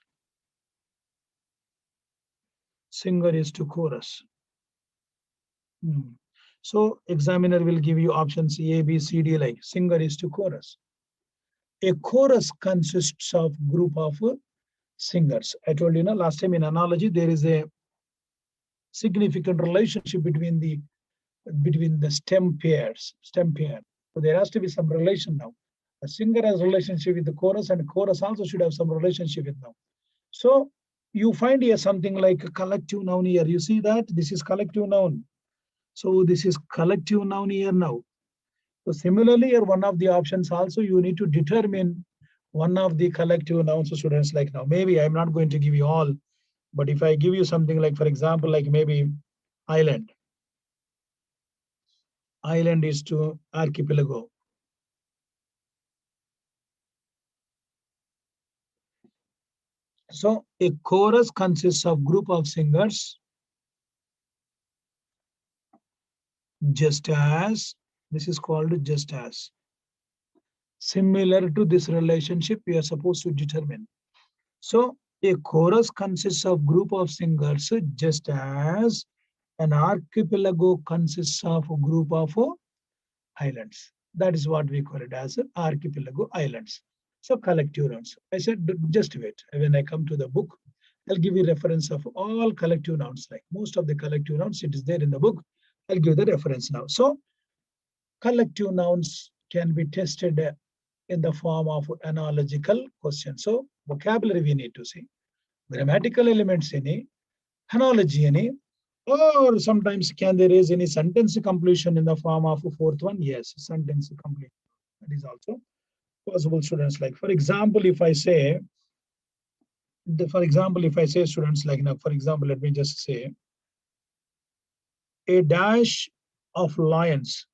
Singer is to chorus. So examiner will give you options A, B, C, D, like singer is to chorus. A chorus consists of group of singers. I told you, last time in analogy, there is a significant relationship between the stem pairs, stem pair. So there has to be some relation now. A singer has relationship with the chorus, and chorus also should have some relationship with now. So you find here something like a collective noun here. You see that this is collective noun. So this is collective noun here now. So similarly, here one of the options also you need to determine one of the collective nouns. Students, like now, maybe I'm not going to give you all, but if I give you something like, for example, like maybe island. Island is to archipelago. So a chorus consists of group of singers, just as, this is called just as. Similar to this relationship, we are supposed to determine. So a chorus consists of group of singers, just as an archipelago consists of a group of islands. That is what we call it as archipelago islands. So collective nouns. I said, just wait. When I come to the book, I'll give you reference of all collective nouns. Like most of the collective nouns, it is there in the book. I'll give the reference now. So collective nouns can be tested in the form of analogical question. So vocabulary we need to see. Grammatical elements any, analogy any, or sometimes can there is any sentence completion in the form of a fourth one? Yes, sentence completion. That is also possible, students. Like for example, if I say, students, like now, for example, let me just say, a dash of lions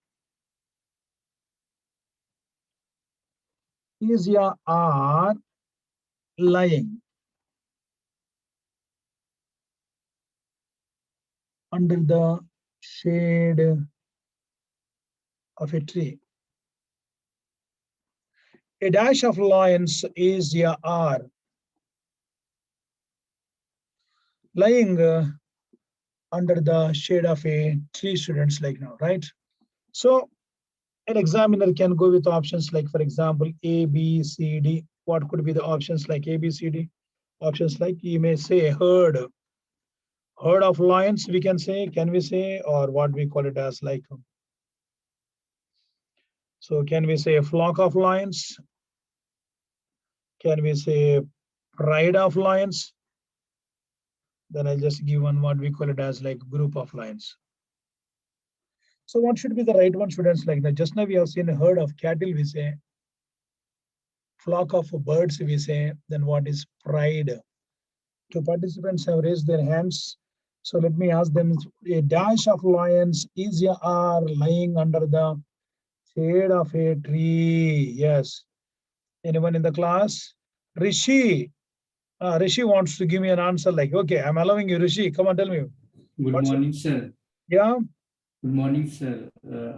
is ya are lying under the shade of a tree. A dash of lions is ya are lying under the shade of a tree, students, like now, right? So an examiner can go with options like, for example, A, B, C, D. What could be the options like A, B, C, D? Options like you may say herd of lions, we can say, can we say, or what we call it as like, so can we say a flock of lions? Can we say pride of lions? Then I'll just give one what we call it as like group of lions. So what should be the right one, students? Like that, just now we have seen a herd of cattle, we say. Flock of birds, we say. Then what is pride? Two participants have raised their hands. So let me ask them, a dash of lions is ya are lying under the shade of a tree? Yes. Anyone in the class? Rishi. Rishi wants to give me an answer like, okay, I'm allowing you, Rishi. Come on, tell me. Good morning, sir. Yeah. Good morning, sir.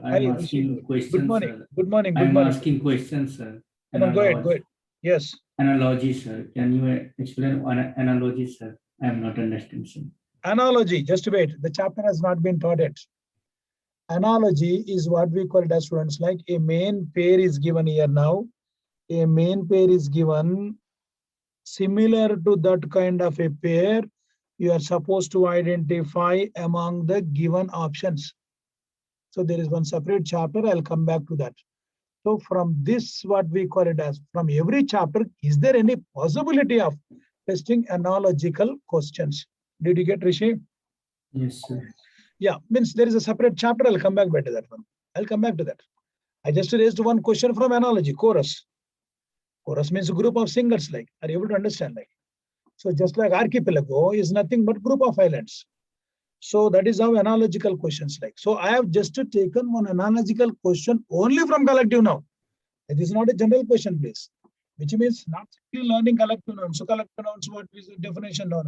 I'm asking questions. Good morning. Sir. Good morning. I'm asking questions, sir. Come on, go ahead. Go ahead. Yes. Analogy, sir. Can you explain analogy, sir? I'm not understanding, sir. Analogy, just wait. The chapter has not been taught yet. Analogy is what we call it as, students, like a main pair is given here now. A main pair is given. Similar to that kind of a pair, you are supposed to identify among the given options. So there is one separate chapter. I'll come back to that. So from this, what we call it as, from every chapter, is there any possibility of testing analogical questions? Did you get, Rishi? Yes, sir. Yeah, means there is a separate chapter. I'll come back to that one. I'll come back to that. I just raised one question from analogy, chorus. Chorus means a group of singers, like, are you able to understand? Like, so just like archipelago is nothing but group of islands. So that is how analogical questions like. So I have just taken one analogical question only from collective noun. It is not a general question, please. Which means not simply learning collective nouns. So collective nouns, what is the definition? No.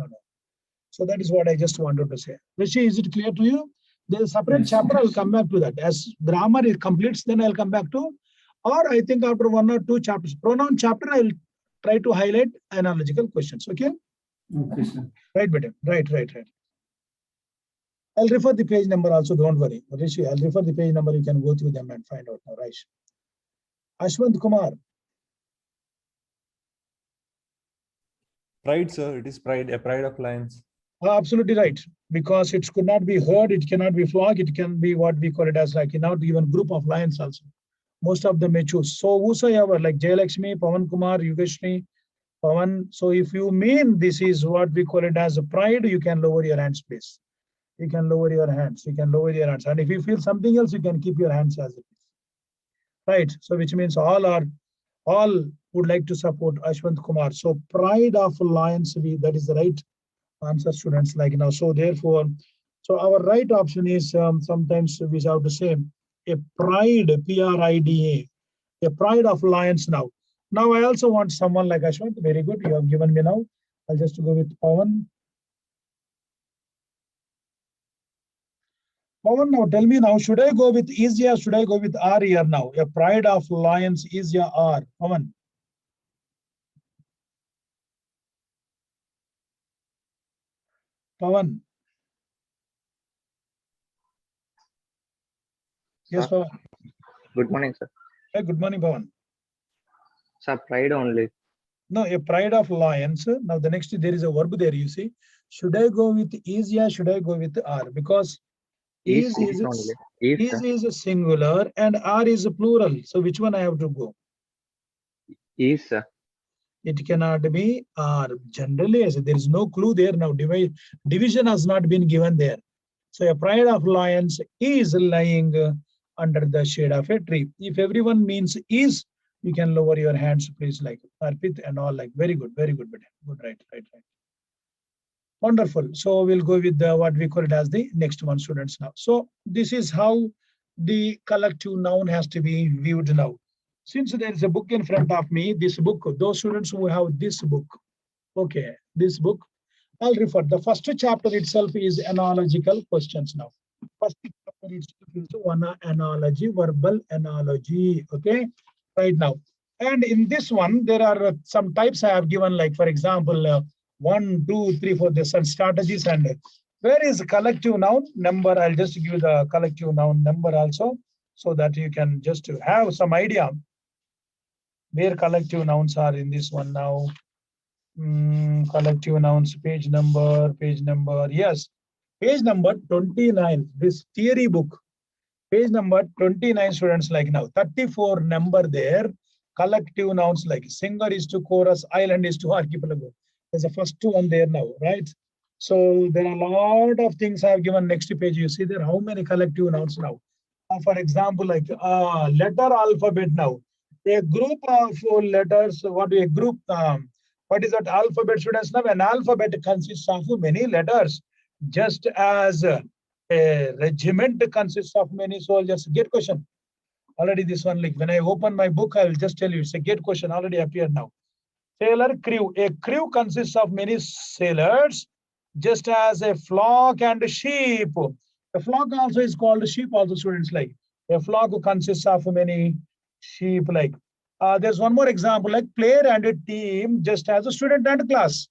So that is what I just wanted to say. Rishi, is it clear to you? There is a separate Yes. chapter. I'll come back to that. As grammar is completes, then I'll come back to. Or I think after 1 or 2 chapters, pronoun chapter, I will try to highlight analogical questions. Okay? Okay, sir. Right, better. Right. I'll refer the page number also. Don't worry, Rishi. I'll refer the page number. You can go through them and find out now. Right. Ashwant Kumar. Pride, sir. It is pride, a pride of lions. Absolutely right. Because it could not be heard, it cannot be flogged, it can be what we call it as like not even group of lions also. Most of them may choose. So whosoever like Jayalakshmi, Pawan Kumar, Yugeshri, Pawan. So if you mean this is what we call it as a pride, you can lower your hands, please. You can lower your hands. You can lower your hands. And if you feel something else, you can keep your hands as it is. Right. So which means all would like to support Ashwant Kumar. So pride of lions, that is the right answer, students, like now. So therefore, so our right option is sometimes we have to say a pride, Prida, a pride of lions now. Now I also want someone like Ashwant. Very good. You have given me now. I'll just go with Pawan. Pawan, now tell me now, should I go with easy or should I go with R here now? A pride of lions, easy or R? Pawan. Pawan. Yes, Sir, Pawan. good morning, sir. Hey, good morning, Pawan. Sir, pride only. No, a pride of lions. Now the next there is a verb there. You see, should I go with is or should I go with are? Because is only. Is, sir. is a singular and are is a plural. So which one I have to go? Is, sir. It cannot be are. Generally, as there is no clue there now. Division has not been given there. So a pride of lions is lying under the shade of a tree. If everyone means is, you can lower your hands, please, like Arpit and all, like very good, good, right. Wonderful. So we'll go with what we call it as the next one, students now. So this is how the collective noun has to be viewed now. Since there is a book in front of me, this book, those students who have this book, okay, this book, I'll refer. The first chapter itself is analogical questions now. First chapter itself is one analogy, verbal analogy, okay, right now. And in this one, there are some types I have given, like, for example, 1, 2, 3, 4, there's some strategies. And where is collective noun number? I'll just give you the collective noun number also, so that you can just have some idea where collective nouns are in this one now. Collective nouns, page number, yes, page number 29, this theory book, page number 29, students, like now, 34 number there, collective nouns like singer is to chorus, island is to archipelago. There's the first one there now, right? So there are a lot of things I have given next page. You see there how many collective nouns now. For example, like letter alphabet now. A group of letters, what is that alphabet, students? Now an alphabet consists of many letters, just as a regiment consists of many soldiers. Get question. Already this one, like when I open my book, I will just tell you, it's a get question already appeared now. Sailor crew. A crew consists of many sailors, just as a flock and a sheep. A flock also is called sheep also, students, like a flock consists of many sheep, like. There's one more example, like player and a team, just as a student and a class.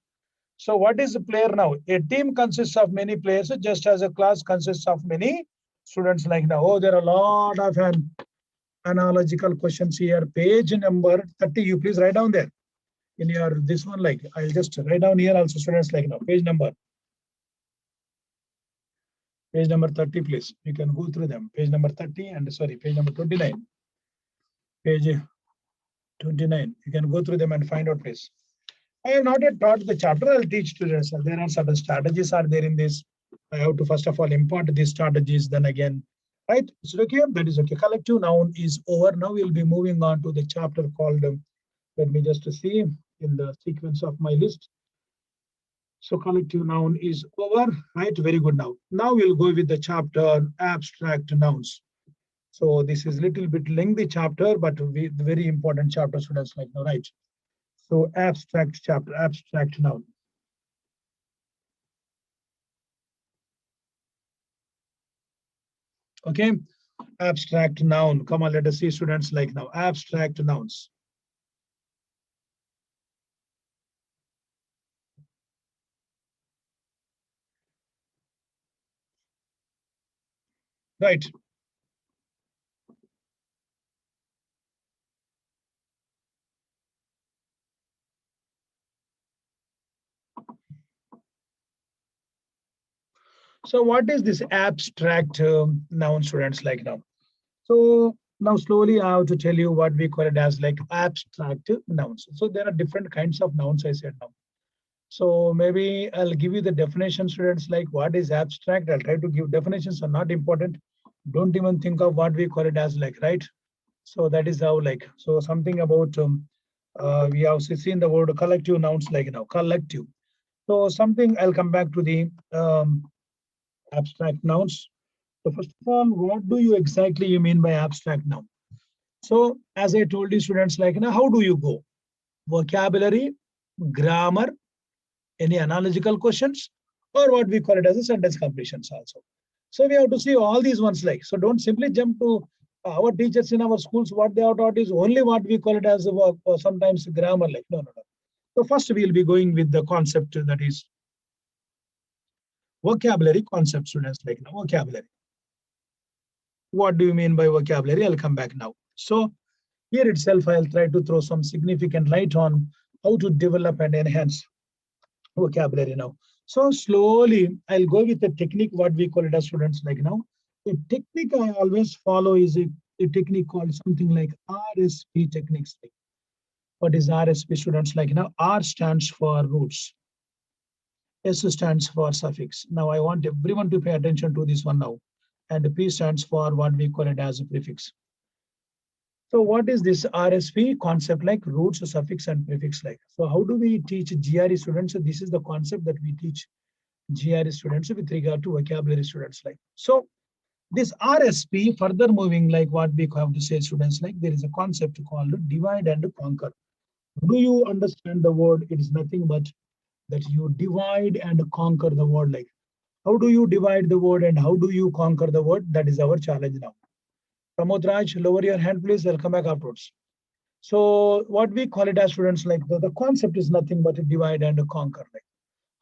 So what is a player now? A team consists of many players, just as a class consists of many students, like now. Oh, there are a lot of analogical questions here. Page number 30, you please write down there. In your this one, like I'll just write down here also, students, like now, page number 30, please. You can go through them. Page number 30 and sorry, page number 29. Page 29. You can go through them and find out, please. I have not yet taught the chapter. I'll teach students. There are certain strategies are there in this. I have to first of all import these strategies, then again, right? Is it okay? That is okay. Collective noun is over. Now we'll be moving on to the chapter called, let me just see in the sequence of my list. So collective noun is over, right? Very good now. Now we'll go with the chapter abstract nouns. So this is little bit lengthy chapter, but very important chapter, students, like now, right? So abstract chapter, abstract noun. Okay, abstract noun. Come on, let us see, students, like now, abstract nouns. Right. So what is this abstract noun, students, like now? So now slowly I have to tell you what we call it as like abstract nouns. So there are different kinds of nouns, I said now. So maybe I'll give you the definition, students, like what is abstract. I'll try to give definitions are not important. Don't even think of what we call it as like, right? So that is how like, so something about, we have seen the word collective nouns like now, collective. So something I'll come back to the abstract nouns. So first of all, what do you exactly you mean by abstract noun? So as I told you, students, like, how do you go? Vocabulary, grammar, any analogical questions, or what we call it as a sentence completions also. So we have to see all these ones like, so don't simply jump to our teachers in our schools, what they have taught is only what we call it as a work or sometimes grammar, like, no. So first we'll be going with the concept that is vocabulary concept, students, like now, vocabulary. What do you mean by vocabulary? I'll come back now. So here itself, I'll try to throw some significant light on how to develop and enhance vocabulary now. So slowly, I'll go with the technique, what we call it as students, like now. The technique I always follow is a technique called something like RSP techniques. What is RSP, students, like now? R stands for roots. S stands for suffix. Now I want everyone to pay attention to this one now. And P stands for what we call it as a prefix. So what is this RSP concept like? Roots, suffix, and prefix like. So how do we teach GRE students? So this is the concept that we teach GRE students with regard to vocabulary students like. So this RSP further moving like what we have to say students like, there is a concept called divide and conquer. Do you understand the word? It is nothing but that you divide and conquer the word like. How do you divide the word and how do you conquer the word? That is our challenge now. Pramod Raj, lower your hand, please. I'll come back afterwards. So what we call it as students like the concept is nothing but a divide and a conquer. Like,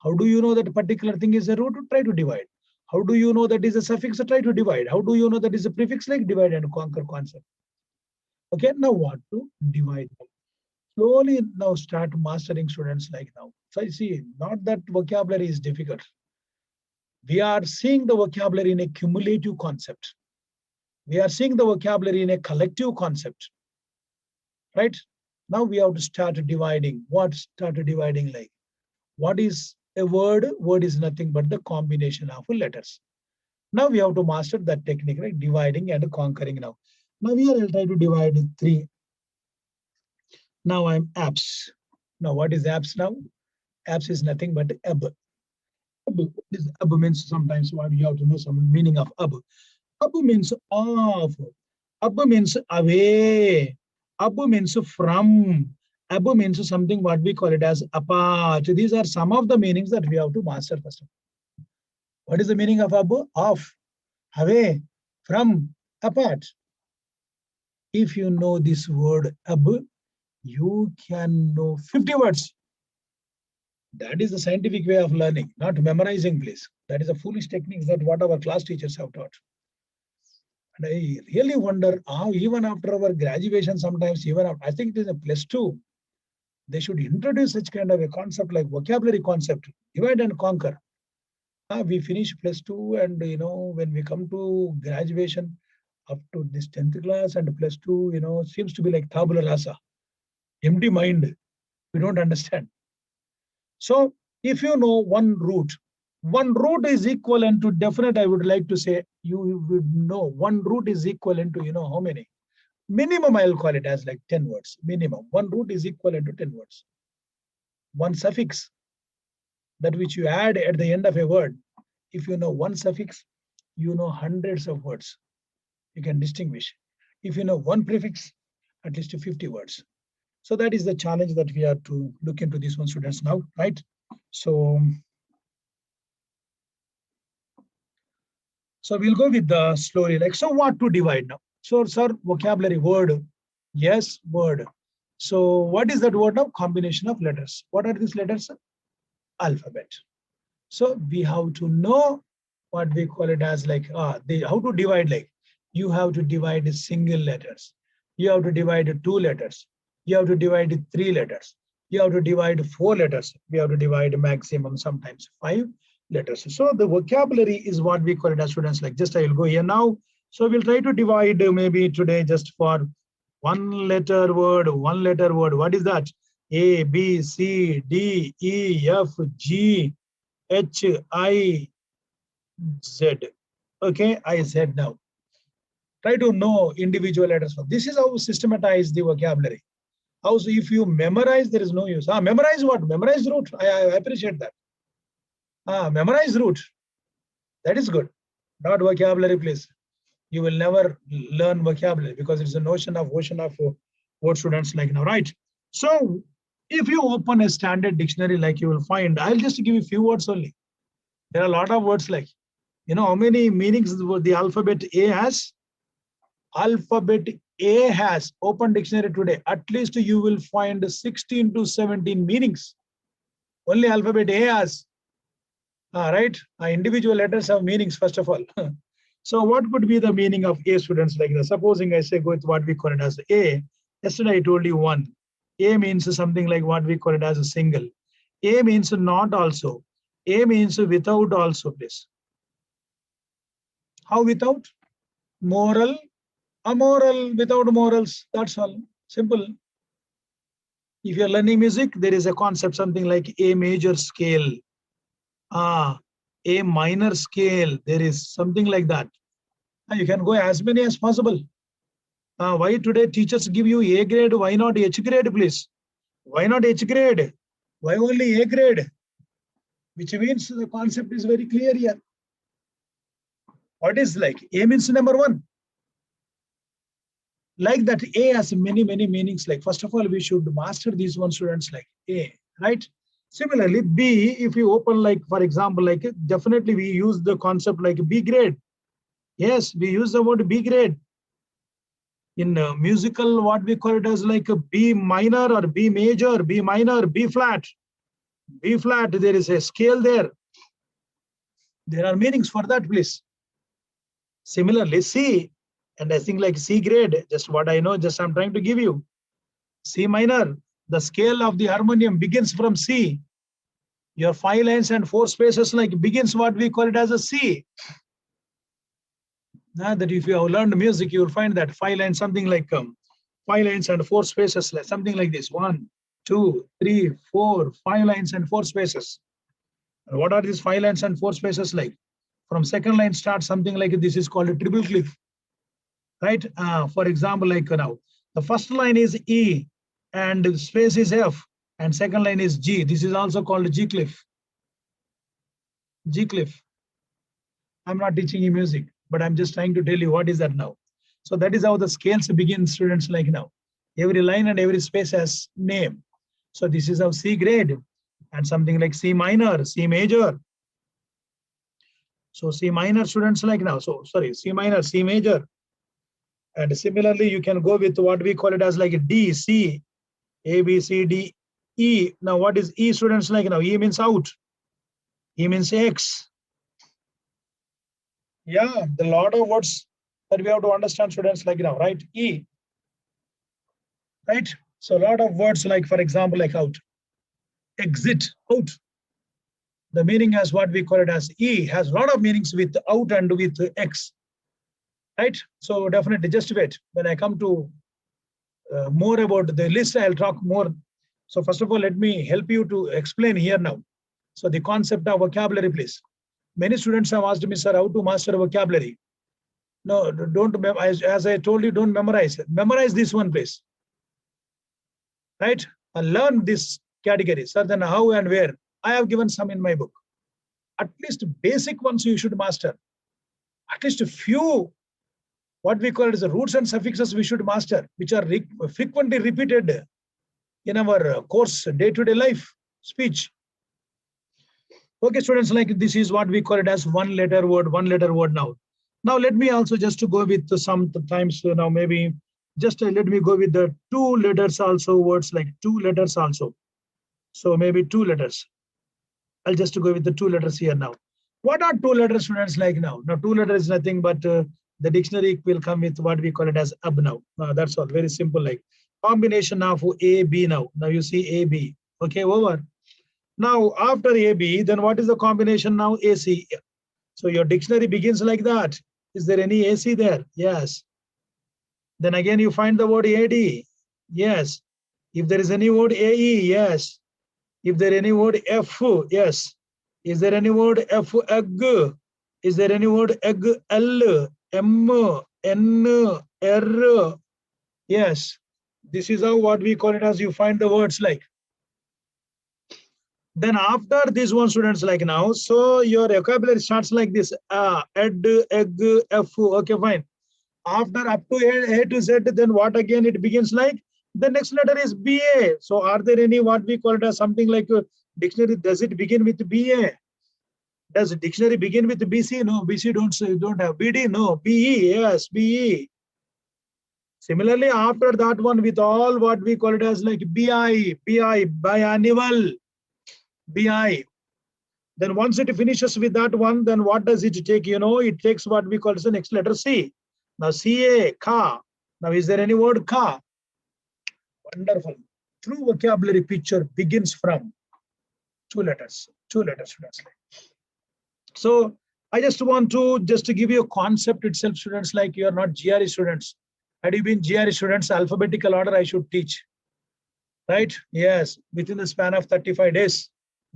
how do you know that a particular thing is a root? Try to divide. How do you know that is a suffix? Try to divide. How do you know that is a prefix? Like divide and conquer concept. Okay, now what to divide? Slowly now start mastering students like now. So I see not that vocabulary is difficult. We are seeing the vocabulary in a cumulative concept. We are seeing the vocabulary in a collective concept. Right? Now we have to start dividing. What start dividing like? What is a word? Word is nothing but the combination of letters. Now we have to master that technique, right? Dividing and conquering now. Now here I'll try to divide in 3. Now I'm apps. Now what is apps now? Apps is nothing but ab. Ab means sometimes what you have to know some meaning of ab. Ab means off. Ab means away. Ab means from. Ab means something what we call it as apart. These are some of the meanings that we have to master first. What is the meaning of ab? Off, away, from, apart. If you know this word ab, you can know 50 words. That is the scientific way of learning, not memorizing, please. That is a foolish technique that what our class teachers have taught. And I really wonder how even after our graduation, sometimes even after, I think it is a +2, they should introduce such kind of a concept like vocabulary concept, divide and conquer. We finish +2 and when we come to graduation up to this 10th class and +2, seems to be like tabula rasa, empty mind. We don't understand. So if you know one root, One root is equivalent to definite. I would like to say you would know one root is equivalent to, how many? Minimum, I'll call it as like 10 words. Minimum. One root is equivalent to 10 words. One suffix, that which you add at the end of a word. If you know one suffix, you know hundreds of words. You can distinguish. If you know one prefix, at least 50 words. So that is the challenge that we have to look into these one, students, now, right? So we'll go with the slowly, like, so what to divide now? So, sir, vocabulary, word. Yes, word. So what is that word now? Combination of letters. What are these letters? Alphabet. So we have to know what we call it as like, how to divide, like, you have to divide single letters. You have to divide 2 letters. You have to divide 3 letters. You have to divide 4 letters. We have to divide maximum sometimes 5 letters. So the vocabulary is what we call it as, students, like, just I will go here now. So we'll try to divide maybe today just for one letter word. What is that? A, B, C, D, E, F, G, H, I, Z. Okay, I said now. Try to know individual letters. This is how we systematize the vocabulary. Also, if you memorize, there is no use. Memorize what? Memorize root. I appreciate that. Memorize root. That is good. Not vocabulary, please. You will never learn vocabulary because it's a notion of ocean of what students like now, right? So if you open a standard dictionary, like, you will find, I'll just give you a few words only. There are a lot of words, like, how many meanings the alphabet A has? Alphabet A has, open dictionary today, at least you will find 16 to 17 meanings. Only alphabet A has. Right? Individual letters have meanings, first of all. So what would be the meaning of A, students, like that? Supposing I say go with what we call it as A. Yesterday I told you one. A means something like what we call it as a single. A means not also. A means without also, please. How without? Moral, amoral, without morals. That's all. Simple. If you're learning music, there is a concept, something like A major scale. A minor scale. There is something like that. You can go as many as possible. Why today teachers give you A grade? Why not H grade, please? Why not H grade? Why only A grade? Which means the concept is very clear here. What is like? A means number 1. Like that, A has many meanings. Like, first of all, we should master these one, students, like A, right? Similarly, B, if you open, like, for example, like, definitely we use the concept like B grade. Yes, we use the word B grade. In musical, what we call it as like a B minor or B major, B minor, B flat. B flat, there is a scale there. There are meanings for that, please. Similarly, C, and I think like C grade, just what I know, just I'm trying to give you. C minor, the scale of the harmonium begins from C. Your 5 lines and 4 spaces, like, begins what we call it as a C. Now that if you have learned music, you will find that 5 lines, something like 5 lines and 4 spaces, like something like this. 1, 2, 3, 4, 5 lines and 4 spaces. And what are these 5 lines and 4 spaces like? From second line start, something like this is called a triple clef. Right? For example, like now, the first line is E and space is F, and second line is G. This is also called G clef. G clef. I'm not teaching you music, but I'm just trying to tell you what is that now. So that is how the scales begin, students, like now. Every line and every space has name. So this is how C grade, and something like C minor, C major. So C minor, students, like now. So sorry, C minor, C major. And similarly, you can go with what we call it as like D, C, A, B, C, D, E. Now, what is E, students, like now? E means out. E means X. Yeah, the lot of words that we have to understand, students, like now, right? E. Right? So a lot of words, like, for example, like out. Exit, out. The meaning has what we call it as E, has a lot of meanings with out and with X. Right? So definitely, just wait. When I come to more about the list, I'll talk more. So first of all, let me help you to explain here now. So the concept of vocabulary, please. Many students have asked me, sir, how to master vocabulary. No, don't, as I told you, don't memorize. Memorize this one, please. Right? And learn this category. Sir, then how and where? I have given some in my book. At least basic ones you should master. At least a few, what we call as the roots and suffixes we should master, which are frequently repeated in our course, day-to-day life, speech. Okay, students, like this is what we call it as one letter word now. Now, let me also just to go with sometimes now maybe just let me go with the 2 letters also, words like 2 letters also. So maybe 2 letters. I'll just go with the 2 letters here now. What are 2 letters, students, like now? Now, 2 letters is nothing but the dictionary will come with what we call it as ab now. That's all, very simple, like combination of A, B now. Now you see A, B. Okay, over. Now, after A, B, then what is the combination now? A, C. So your dictionary begins like that. Is there any AC there? Yes. Then again, you find the word AD. Yes. If there is any word AE, yes. If there any word F, yes. Is there any word F, egg? Is there any word egg, L, M, N, R? Yes. This is how what we call it as you find the words like. Then after this one, students, like now, so your vocabulary starts like this. Ed, egg, F. Okay, fine. After up to A to Z, then what again it begins like? The next letter is BA. So are there any what we call it as something like a dictionary? Does it begin with BA? Does the dictionary begin with BC? No, BC don't have. BD, no. BE, yes, BE. Similarly, after that one with all what we call it as like BI, biannual, BI. Then once it finishes with that one, then what does it take? You know, it takes what we call as the next letter C. Now CA, ka. Now is there any word ka? Wonderful. True vocabulary picture begins from 2 letters. 2 letters, students. So I just want to give you a concept itself, students, like you are not GRE students. Had you been GRE students, alphabetical order I should teach. Right? Yes, within the span of 35 days,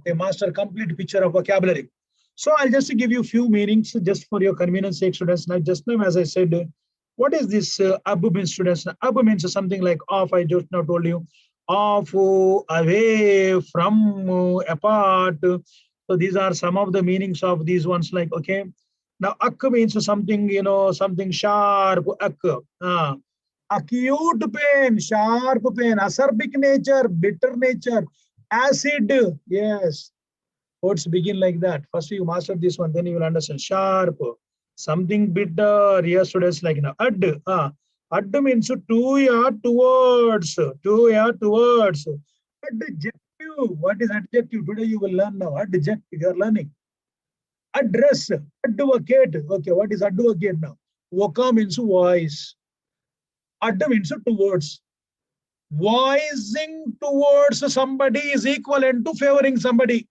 they master complete picture of vocabulary. So I'll just give you a few meanings just for your convenience sake, students. Now, just now, as I said, what is this ab means, students? Ab means something like off, I just now told you. Off, away, from, apart. So these are some of the meanings of these ones, like, okay. Now, ak means something, you know, something sharp, ak. Acute pain, sharp pain, acerbic nature, bitter nature, acid, yes. Words begin like that. First you master this one, then you will understand. Sharp, something bitter. Yes, students, like now. Ad, ad means to, towards, towards. Adjective, what is adjective? Today you will learn now. Adjective, you are learning. Address, advocate. Okay, what is advocate now? Voca means voice. Ad means towards. Voicing towards somebody is equivalent to favoring somebody.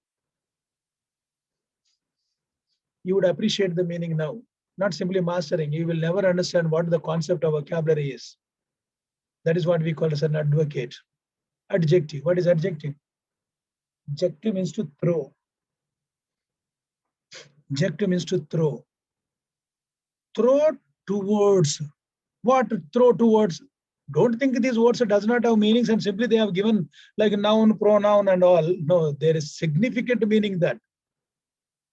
You would appreciate the meaning now, not simply mastering. You will never understand what the concept of vocabulary is. That is what we call as an advocate. Adjective. What is adjective? Adjective means to throw. Adjective means to throw. Throw towards. What? Throw towards. Don't think these words does not have meanings and simply they have given like noun, pronoun and all. No, there is significant meaning that.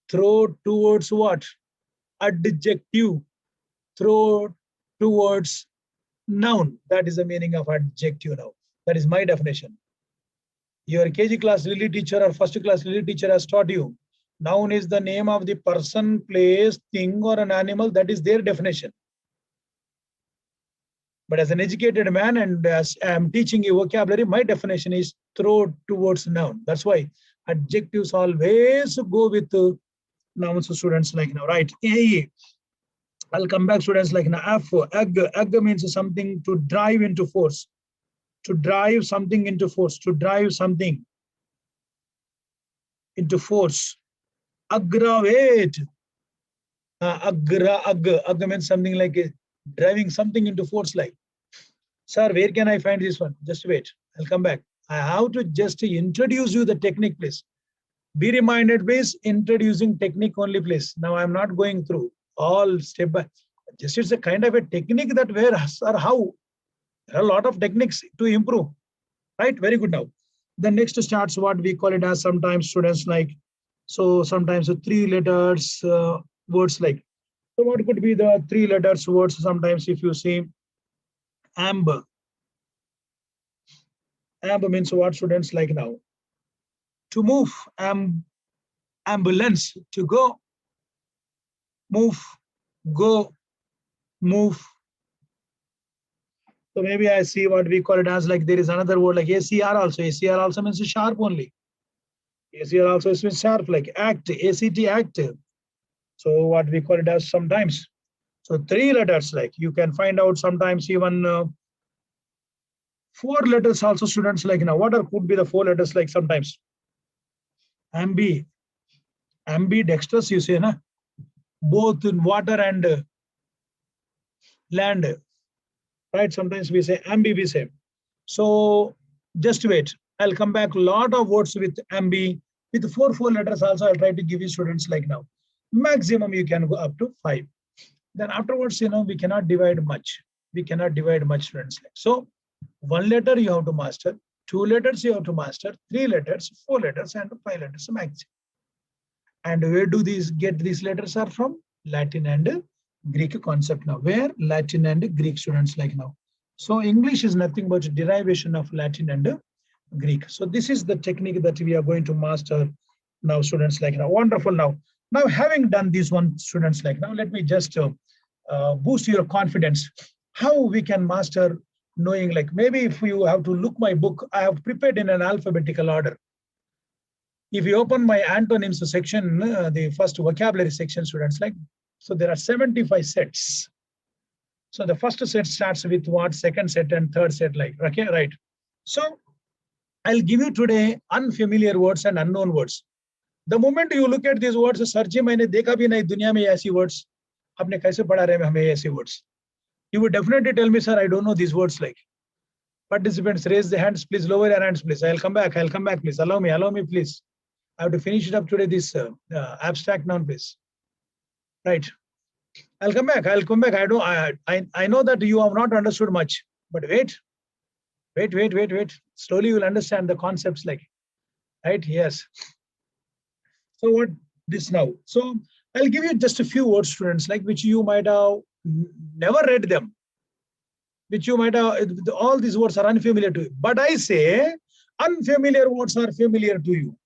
Throw towards what? Adjective. Throw towards noun. That is the meaning of adjective now. That is my definition. Your KG class Lily teacher or first class Lily teacher has taught you. Noun is the name of the person, place, thing or an animal. That is their definition. But as an educated man and as I am teaching you vocabulary, my definition is throw towards noun. That's why adjectives always go with nouns, students, like now, right? A. I'll come back, students, like now. F. Ag. Ag means something to drive into force. To drive something into force. To drive something into force. Aggravate. Ag means something like driving something into force, like. Sir, where can I find this one? Just wait. I'll come back. I have to just introduce you the technique, please. Be reminded, please, introducing technique only, please. Now I'm not going through all step by, just it's a kind of a technique that where or how. There are a lot of techniques to improve, right? Very good. Now, the next starts what we call it as sometimes students like, so sometimes 3 letters words like, so what could be the 3 letters words sometimes if you see amber. Amber means what students like now? To move, ambulance, to go, move, go, move. So maybe I see what we call it as like there is another word like ACR also. ACR also means sharp only. ACR also means sharp like act, ACT, act. So what we call it as sometimes. So 3 letters like you can find out sometimes even 4 letters also students like now. What are could be the 4 letters like sometimes? Ambidextrous you say, na? Both in water and land. Right? Sometimes we say ambi, we say. So just wait. I'll come back. A lot of words with ambi. With four letters also, I'll try to give you students like now. Maximum you can go up to 5. Then afterwards, we cannot divide much. We cannot divide much students. So 1 letter you have to master, 2 letters you have to master, 3 letters, 4 letters, and 5 letters maximum. And where do these get these letters are from? Latin and Greek concept now. Where? Latin and Greek students like now. So English is nothing but derivation of Latin and Greek. So this is the technique that we are going to master now, students like now. Wonderful. Now having done this one, students like now, let me just boost your confidence. How we can master knowing, like maybe if you have to look my book, I have prepared in an alphabetical order. If you open my antonyms section, the first vocabulary section, students like, so there are 75 sets. So the first set starts with what, second set and third set like, okay, right. So I'll give you today unfamiliar words and unknown words. The moment you look at these words, sir ji maine dekha bhi nahi duniya mein aisi words. Aapne kaise padha rahe hame aisi words? You would definitely tell me, sir, I don't know these words like. Participants, raise the hands, please lower your hands, please. I'll come back, please. Allow me, please. I have to finish it up today, this abstract noun, please. Right. I'll come back. I know that you have not understood much, but wait. Slowly you will understand the concepts like, right? Yes. So what this now? So I'll give you just a few words, students, like which you might have never read them, which you might have, all these words are unfamiliar to you. But I say unfamiliar words are familiar to you.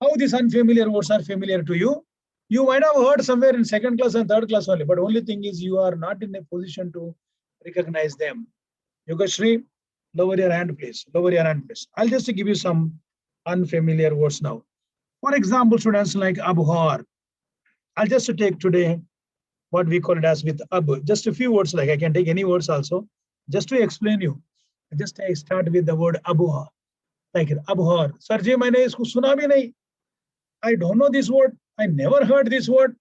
How these unfamiliar words are familiar to you? You might have heard somewhere in 2nd class and 3rd class only, but only thing is you are not in a position to recognize them. Yogashri, lower your hand, please. Lower your hand, please. I'll just give you some unfamiliar words now. For example, students like abhor. I'll just take today what we call it as with ab. Just a few words, like I can take any words also. Just to explain you, just I start with the word abhor. Like abhor. Sir ji, maine isko suna bhi nahi. I don't know this word. I never heard this word.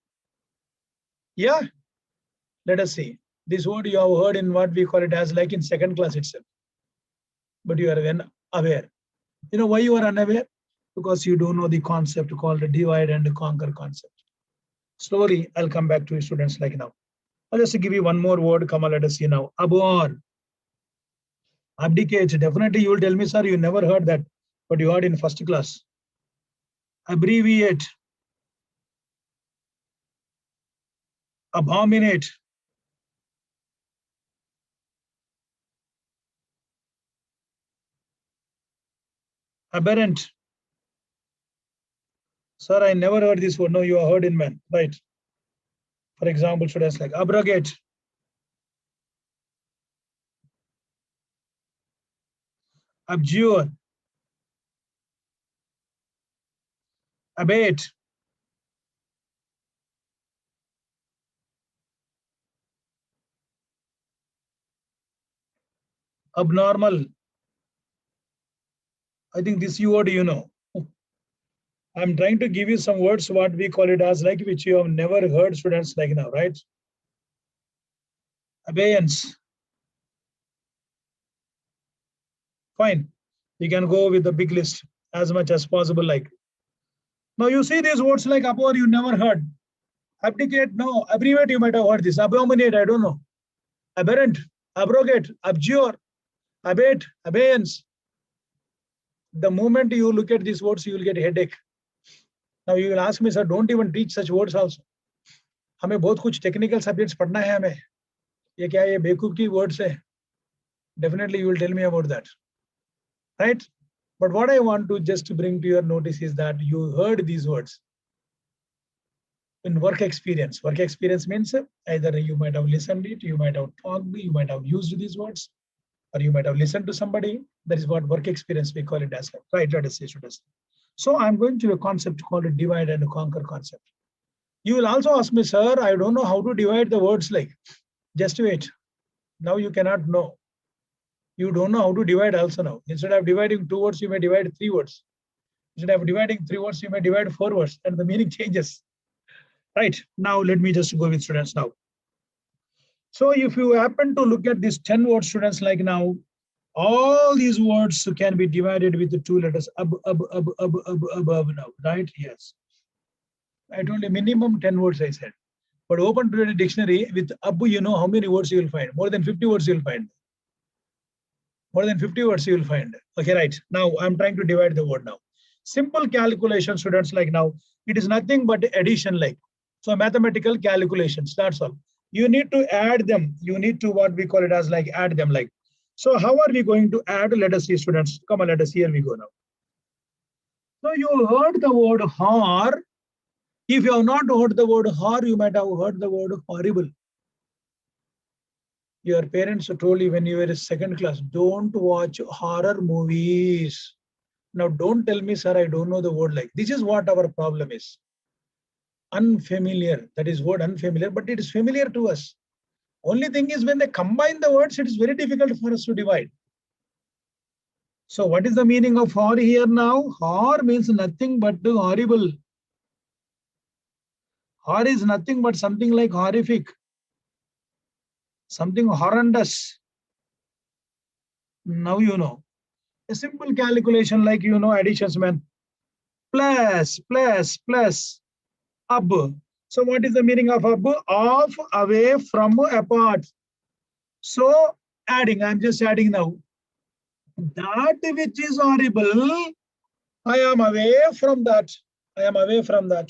Yeah. Let us see. This word you have heard in what we call it as like in 2nd class itself. But you are unaware. You know why you are unaware? Because you don't know the concept called the divide and conquer concept. Slowly, I'll come back to you, students like now. I'll just give you one more word. Come on, let us see now. Abhor. Abdicate. Definitely you will tell me, sir, you never heard that, but you heard in 1st class. Abbreviate. Abominate. Aberrant. Sir, I never heard this word. No, you have heard in man, right? For example, students like abrogate. Abjure. Abate. Abnormal. I think this word you know. I'm trying to give you some words, what we call it as like, which you have never heard, students like now, right? Abeyance. Fine. You can go with the big list as much as possible like. Now you see these words like abhor, you never heard. Abdicate, no. Abbreviate, you might have heard this. Abominate, I don't know. Aberrant, abrogate, abjure, abate, abeyance. The moment you look at these words, you will get a headache. Now you will ask me, sir, don't even teach such words also. हमें बहुत कुछ technical subjects पढ़ना है हमें. ये क्या ये बेवकूफ की वर्ड्स है? Definitely you will tell me about that, right? But what I want to just bring to your notice is that you heard these words in work experience. Work experience means either you might have listened it, you might have talked, you might have used these words, or you might have listened to somebody. That is what work experience we call it as, right? Let us say students. So I'm going to a concept called a divide and conquer concept. You will also ask me, sir, I don't know how to divide the words like. Just wait. Now you cannot know. You don't know how to divide also now. Instead of dividing 2 words, you may divide 3 words. Instead of dividing 3 words, you may divide 4 words, and the meaning changes. Right. Now let me just go with students now. So if you happen to look at these 10 words, students, like now, all these words can be divided with the 2 letters above now, right? Yes. I told you minimum 10 words I said. But open to the dictionary with abu, you know how many words you will find? More than 50 words you will find. More than 50 words you will find. Okay, right. Now I'm trying to divide the word now. Simple calculation, students, like now, it is nothing but addition like. So mathematical calculations, that's all. You need to add them. You need to what we call it as like add them like. So how are we going to add? Let us see, students. Come on, let us see. Here we go now. So you heard the word hor. If you have not heard the word hor, you might have heard the word horrible. Your parents told you when you were in 2nd class, don't watch horror movies. Now don't tell me, sir, I don't know the word like. This is what our problem is. Unfamiliar. That is word unfamiliar, but it is familiar to us. Only thing is when they combine the words, it is very difficult for us to divide. So what is the meaning of hor here now? Hor means nothing but horrible. Hor is nothing but something like horrific. Something horrendous. Now you know. A simple calculation like you know additions, man. Plus, ab. So what is the meaning of ab? Off, away, from, apart. So adding, I'm just adding now. That which is horrible, I am away from that. I am away from that.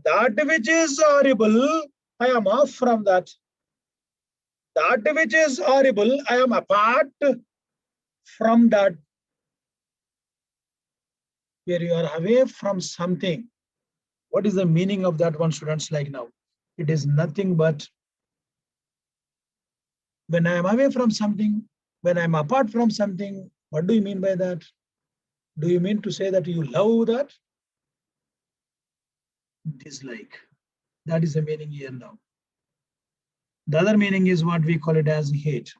That which is horrible, I am off from that. That which is horrible, I am apart from that. Where you are away from something. What is the meaning of that one, students, like now? It is nothing but when I am away from something, when I am apart from something, what do you mean by that? Do you mean to say that you love that? Dislike. That is the meaning here now. The other meaning is what we call it as hate.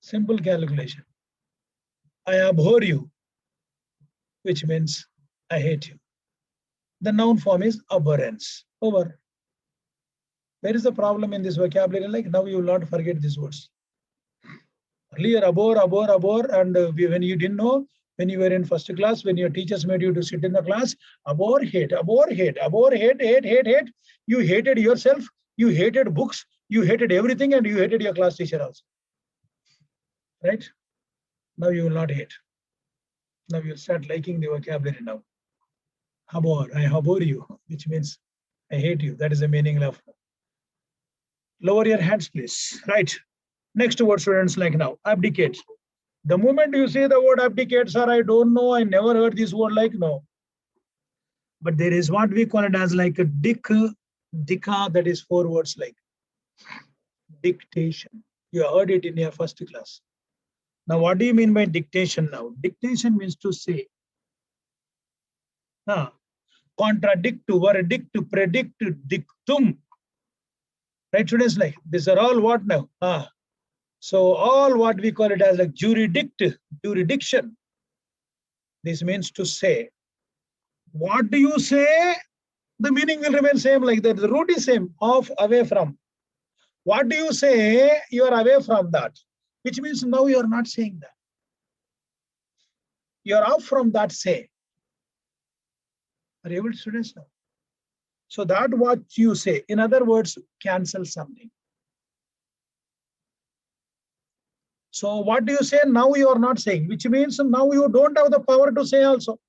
Simple calculation. I abhor you, which means I hate you. The noun form is abhorrence. Over. Where is the problem in this vocabulary? Like now you will not forget these words. Earlier, abhor, and when you didn't know, when you were in 1st class, when your teachers made you to sit in the class, abhor, hate, hate. You hated yourself, you hated books, you hated everything, and you hated your class teacher also. Right? Now you will not hate. Now you will start liking the vocabulary now. Abhor, I abhor you, which means I hate you. That is the meaning of. Lower your hands, please. Right. Next word, students, like now, abdicate. The moment you say the word abdicate, sir, I don't know, I never heard this word like no. But there is what we call it as like a dika, that is 4 words like dictation. You heard it in your 1st class. Now, what do you mean by dictation now? Dictation means to say. Contradict, verdict, predict, dictum. Right, students, like these are all what now? So all what we call it as like jurisdiction. This means to say. What do you say? The meaning will remain same like that. The root is same, off, away from. What do you say? You are away from that, which means now you are not saying that. You are off from that say. Are you able to students now? So that what you say, in other words, cancel something. So what do you say? Now you are not saying, which means now you don't have the power to say also.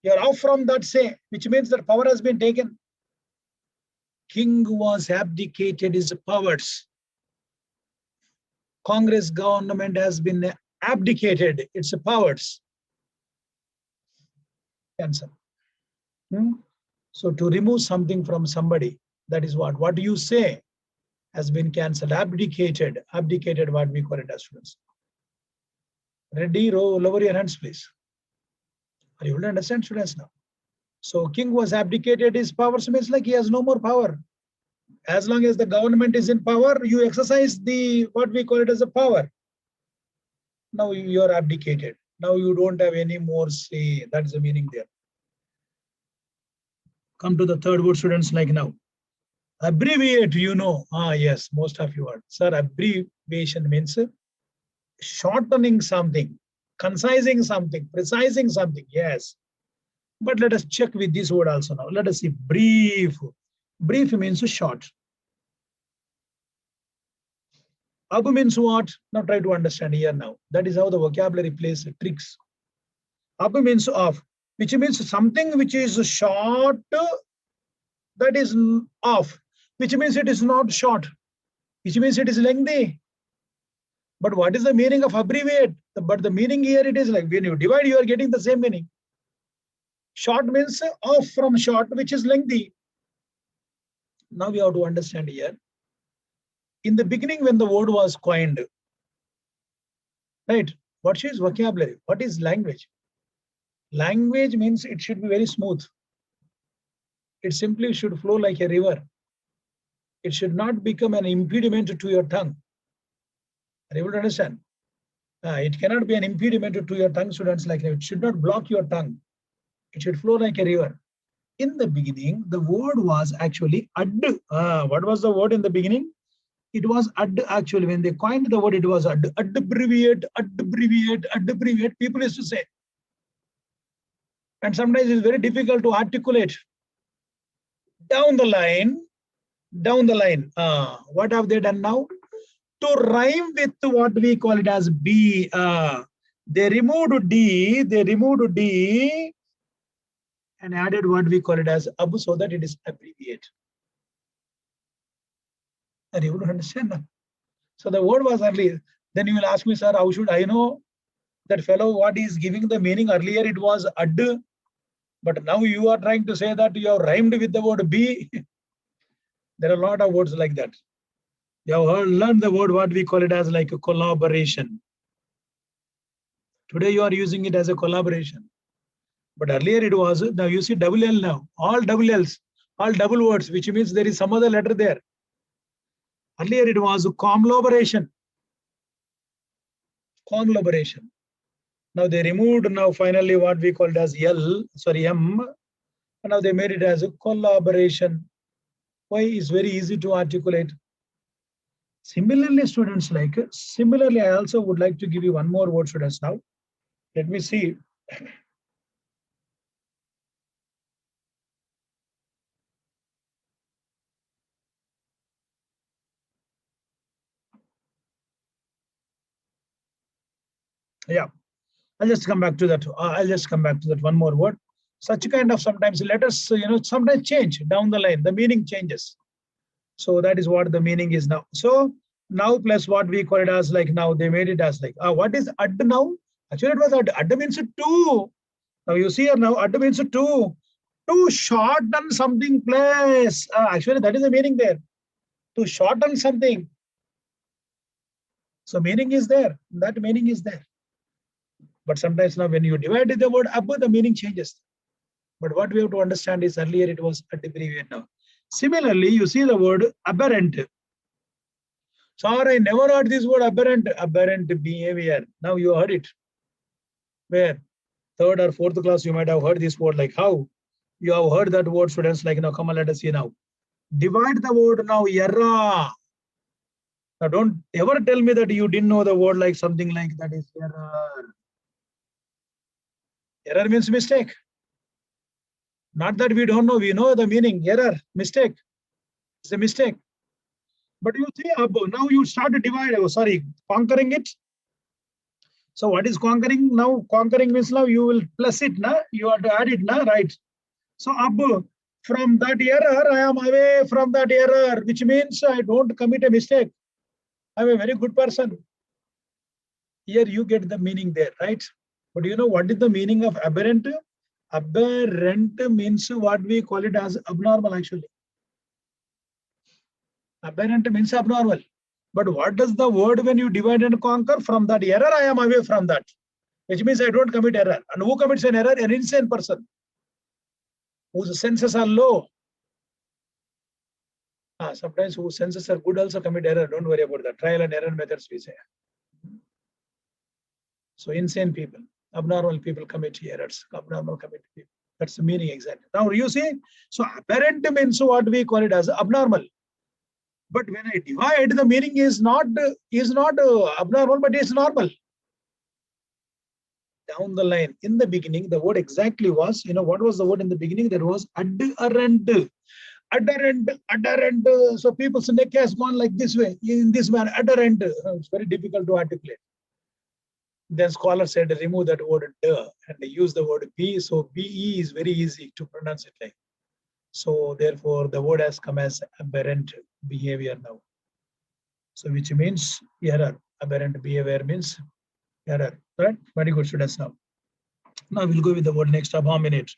You are off from that say, which means that power has been taken. King was abdicated his powers. Congress government has been abdicated its powers. Cancel. So to remove something from somebody, that is what you say has been cancelled, abdicated, what we call it as students. Ready, lower your hands, please. Are you able to understand, students now? So king was abdicated his powers means like he has no more power. As long as the government is in power, you exercise the, what we call it as a power. Now you are abdicated. Now you don't have any more say. That's the meaning there. Come to the third word, students, like now. Abbreviate, you know. Yes, most of you are. Sir, abbreviation means shortening something, concising something, precising something. Yes. But let us check with this word also now. Let us see brief. Brief means short. Ab means what? Now try to understand here now. That is how the vocabulary plays tricks. Ab means off, which means something which is short, that is off, which means it is not short, which means it is lengthy. But what is the meaning of abbreviate? But the meaning here it is like when you divide, you are getting the same meaning. Short means off from short, which is lengthy. Now we have to understand here. In the beginning, when the word was coined, right? What is vocabulary? What is language? Language means it should be very smooth. It simply should flow like a river. It should not become an impediment to your tongue. Are you able to understand? It cannot be an impediment to your tongue, students. Like it should not block your tongue. It should flow like a river. In the beginning, the word was actually ad. What was the word in the beginning? It was ad actually. When they coined the word, it was ad. Abbreviate, abbreviate, abbreviate. People used to say. And sometimes it's very difficult to articulate. Down the line, what have they done now? To rhyme with what we call it as B, they removed D, and added what we call it as ab, so that it is abbreviate. Are you able to understand now? So the word was earlier. Then you will ask me, sir, how should I know that fellow what is giving the meaning? Earlier it was ad, but now you are trying to say that you have rhymed with the word B. There are a lot of words like that. You have learned the word what we call it as like a collaboration. Today you are using it as a collaboration. But earlier it was, now you see double L now, all double L's, all double words, which means there is some other letter there. Earlier it was conglomeration. Conglomeration. Now they removed now finally what we called as M, and now they made it as a collaboration. Why? Is very easy to articulate. Similarly, students, I also would like to give you one more word, students, now. Let me see. Yeah, I'll just come back to that. One more word. Such kind of sometimes letters, sometimes change down the line. The meaning changes. So that is what the meaning is now. So now plus what we call it as like now they made it as like what is ad now? Actually it was ad. Ad means two. Now you see here now ad means two. To shorten something place. Actually that is the meaning there. To shorten something. So meaning is there. That meaning is there. But sometimes now when you divide the word ab, the meaning changes. But what we have to understand is earlier it was abbreviate now. Similarly, you see the word aberrant. Sorry, I never heard this word aberrant behavior. Now you heard it. Where? Third or fourth class, you might have heard this word. Like how? You have heard that word, students, like now, come on, let us see now. Divide the word now, error. Now don't ever tell me that you didn't know the word like something like that is error. Error means mistake. Not that we don't know, we know the meaning. Error, mistake. It's a mistake. But you see, now you start to divide, conquering it. So what is conquering? Now conquering means now you will plus it, na? You have to add it, na? Right? So from that error, I am away from that error, which means I don't commit a mistake. I'm a very good person. Here you get the meaning there, right? But you know what is the meaning of aberrant? Aberrant means what we call it as abnormal actually. Aberrant means abnormal. But what does the word when you divide and conquer? From that error, I am away from that. Which means I don't commit error. And who commits an error? An insane person whose senses are low. Sometimes whose senses are good also commit error. Don't worry about that. Trial and error methods we say. So insane people, abnormal people commit errors. Abnormal commit people. That's the meaning exactly. Now you see, so aberrant means what we call it as abnormal. But when I divide, the meaning is not abnormal, but it's normal. Down the line, in the beginning, the word exactly was, what was the word in the beginning? There was adherent. Adherent. So people's neck has gone like this way, in this manner, adherent. It's very difficult to articulate. Then scholars said, remove that word and they use the word be. So be is very easy to pronounce it like. So therefore, the word has come as aberrant behavior now. So which means error. Aberrant behavior means error. Right? Very good, students. Now we'll go with the word next abominate.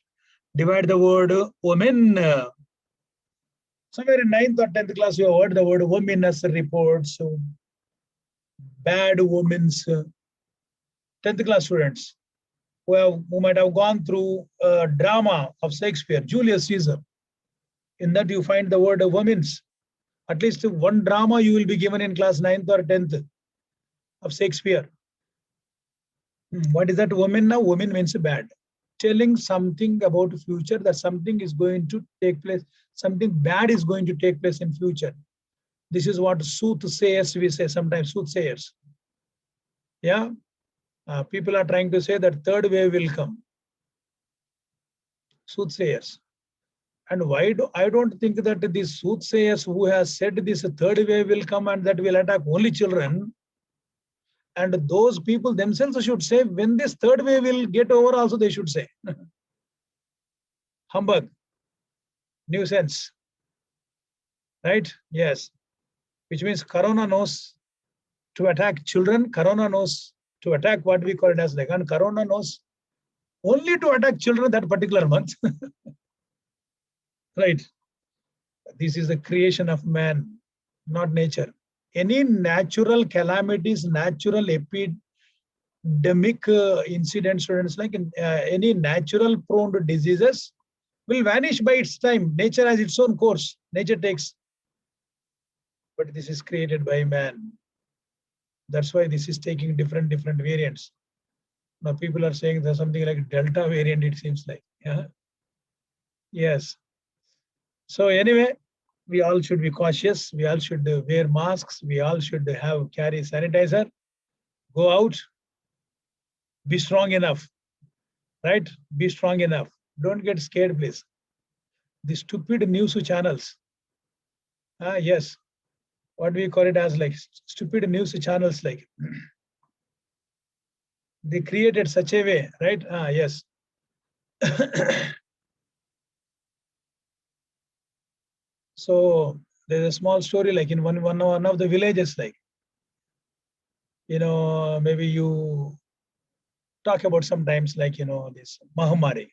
Divide the word woman. Somewhere in 9th or 10th class, you have heard the word woman's reports. So bad women's 10th class students who might have gone through a drama of Shakespeare, Julius Caesar. In that you find the word women's. At least one drama you will be given in class 9th or 10th of Shakespeare. What is that woman now? Woman means bad. Telling something about future, that something is going to take place, something bad is going to take place in future. This is what soothsayers we say sometimes, soothsayers. Yeah. People are trying to say that third wave will come. Soothsayers. And I don't think that these soothsayers who has said this third wave will come and that will attack only children, and those people themselves should say when this third wave will get over also they should say. Humbug. Nuisance. Right? Yes. Which means Corona knows to attack children. Corona knows to attack what we call it as like, and Corona knows only to attack children that particular month. Right. This is the creation of man, not nature. Any natural calamities, natural epidemic incidents, students, like any natural prone diseases will vanish by its time. Nature has its own course. Nature takes. But this is created by man. That's why this is taking different variants. Now people are saying there's something like Delta variant, it seems like. Yeah. Yes. So anyway, we all should be cautious. We all should wear masks. We all should carry sanitizer. Go out. Be strong enough. Right? Be strong enough. Don't get scared, please. The stupid news channels. Yes. What we call it as like stupid news channels like. They created such a way, right? Yes. So there's a small story like in one of the villages, like, maybe you talk about sometimes like, this Mahamari,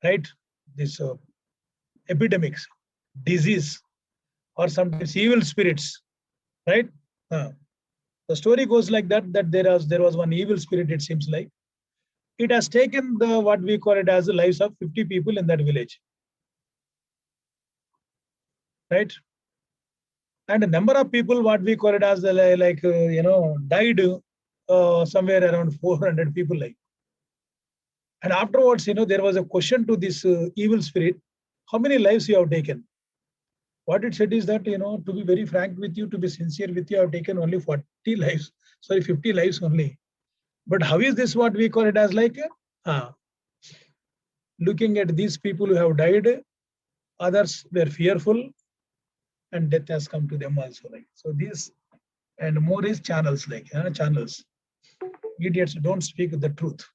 right? This epidemics, disease, or sometimes evil spirits, right? The story goes like that there was one evil spirit, it seems like. It has taken what we call it as the lives of 50 people in that village. Right? And a number of people, what we call it as died somewhere around 400 people like. And afterwards, there was a question to this evil spirit, how many lives you have taken? What it said is that, to be very frank with you, to be sincere with you, I have taken only 40 lives, 50 lives only. But how is this what we call it as like? looking at these people who have died, others were fearful and death has come to them also. Like, so these and more is channels, like channels. Idiots don't speak the truth.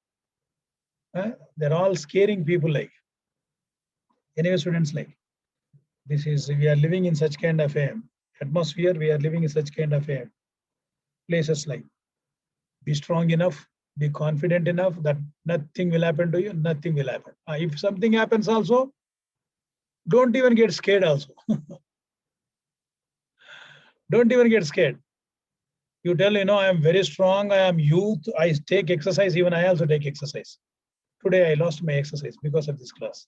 They're all scaring people like. Anyway, students, like, this is, we are living in such kind of a atmosphere, we are living in such kind of a places like, be strong enough, be confident enough that nothing will happen to you, nothing will happen. If something happens also, don't even get scared also. Don't even get scared. You tell, I am very strong, I am youth, I take exercise, even I also take exercise. Today I lost my exercise because of this class.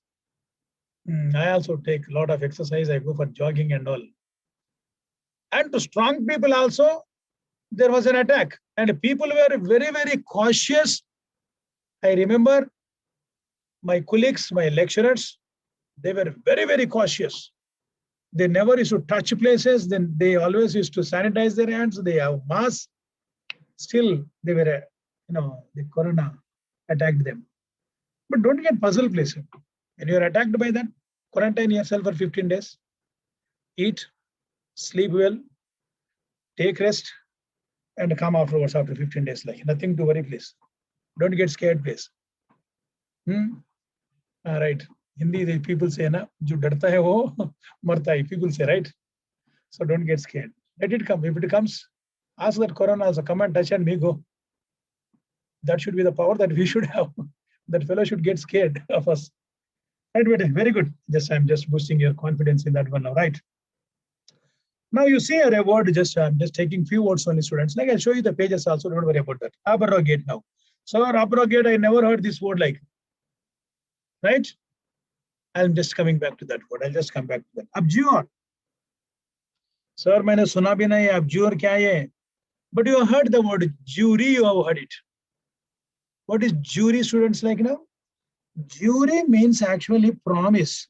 I also take a lot of exercise, I go for jogging and all. And to strong people also, there was an attack and people were very, very cautious. I remember my colleagues, my lecturers, they were very, very cautious. They never used to touch places. Then they always used to sanitize their hands. They have masks. Still, they were, the corona attacked them. But don't get puzzled, please. When you are attacked by that, quarantine yourself for 15 days. Eat, sleep well, take rest, and come afterwards after 15 days. Like, nothing to worry, please. Don't get scared, please. All right. Hindi, the people say, na, jo darta hai wo marta hai. People say, right? So don't get scared. Let it come. If it comes, ask that corona also, come and touch and me go. That should be the power that we should have. That fellow should get scared of us. Right, very good. I'm just boosting your confidence in that one now, right? Now you see a word, I'm just taking few words only, students. Like, I'll show you the pages also, don't worry about that. Abrogate now. So abrogate, I never heard this word like, right? I'm just coming back to that word. I'll just come back to that. Abjure. Sir, मैंने सुना भी नहीं abjure क्या है? But you have heard the word jury, you have heard it. What is jury, students, like now? Jury means actually promise.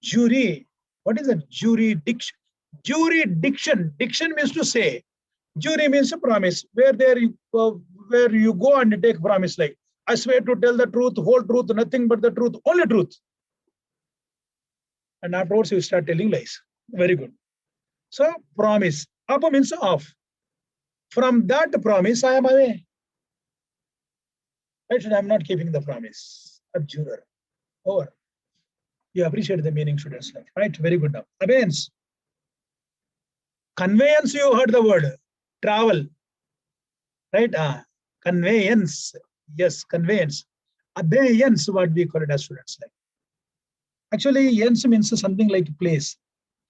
Jury. What is a jurisdiction? Jurisdiction. Diction means to say. Jury means a promise. Where you go and take promise like, I swear to tell the truth, whole truth, nothing but the truth, only truth. And afterwards you start telling lies. Very good. So promise. Apa means off. From that promise I am away. Right? I'm not keeping the promise. Abjurer. Over. You appreciate the meaning, students. Right? Very good now. Abeyance. Conveyance, you heard the word. Travel. Right? Conveyance. Yes, conveyance. Abeyance, what we call it as students. Like. Actually, yence means something like place.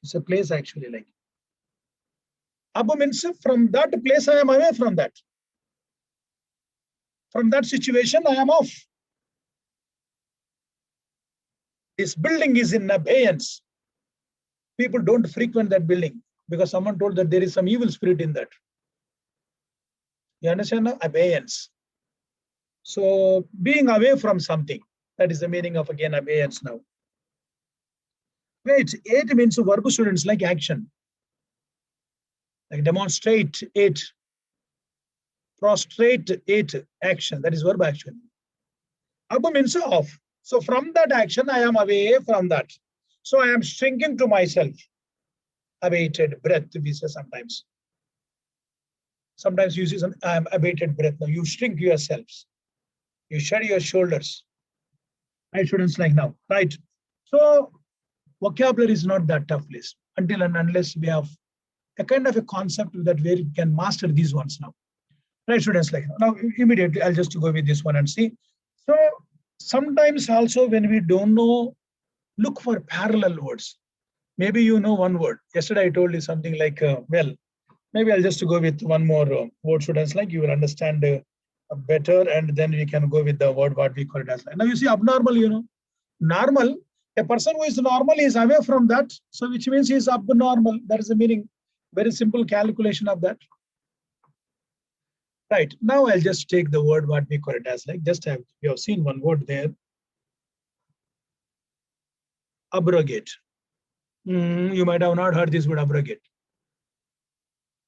It's a place actually like. Abba means from that place I am away from that. From that situation I am off. This building is in abeyance. People don't frequent that building because someone told that there is some evil spirit in that. You understand now? Abeyance. So being away from something, that is the meaning of again abeyance now. Wait, it means verb, students, like action. Like demonstrate it, prostrate it, action. That is verb action. Abba means off. So from that action, I am away from that. So I am shrinking to myself. Abated breath, we say sometimes. Sometimes you see some, I am abated breath. Now you shrink yourselves. You shed your shoulders. Right, students, like now. Right. So vocabulary is not that tough, please. Until and unless we have a kind of a concept that where we can master these ones now. Right, students, like now immediately I'll just go with this one and see. So sometimes also when we don't know, look for parallel words. Maybe you know one word. Yesterday I told you something like, well, maybe I'll just go with one more word, students, like you will understand better, and then we can go with the word what we call it as. Now you see abnormal, normal, a person who is normal is away from that. So which means he is abnormal. That is the meaning. Very simple calculation of that. Right. Now I'll just take the word what we call it as like, we have seen one word there. Abrogate. You might have not heard this word abrogate.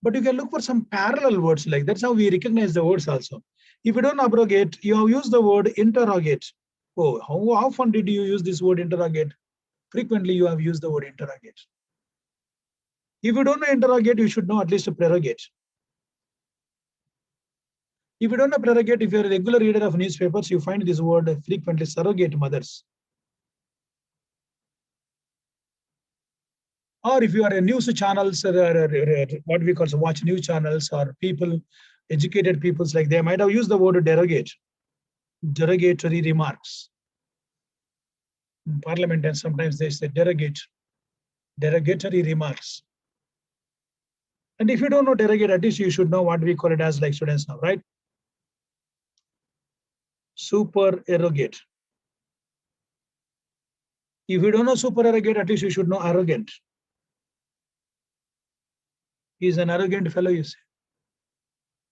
But you can look for some parallel words like that's how we recognize the words also. If you don't abrogate, you have used the word interrogate. Oh, how often did you use this word interrogate? Frequently you have used the word interrogate. If you don't know interrogate, you should know at least prerogate. If you don't know prerogate, if you're a regular reader of newspapers, you find this word frequently, surrogate mothers. Or if you are a news channels, what we call watch news channels, or people, educated peoples, like they might have used the word derogate, derogatory remarks. In Parliament, and sometimes they say derogate, derogatory remarks. And if you don't know derogate, at least you should know what we call it as, like students now, right? Supererogate. If you don't know supererogate, at least you should know arrogant. He's an arrogant fellow, you say.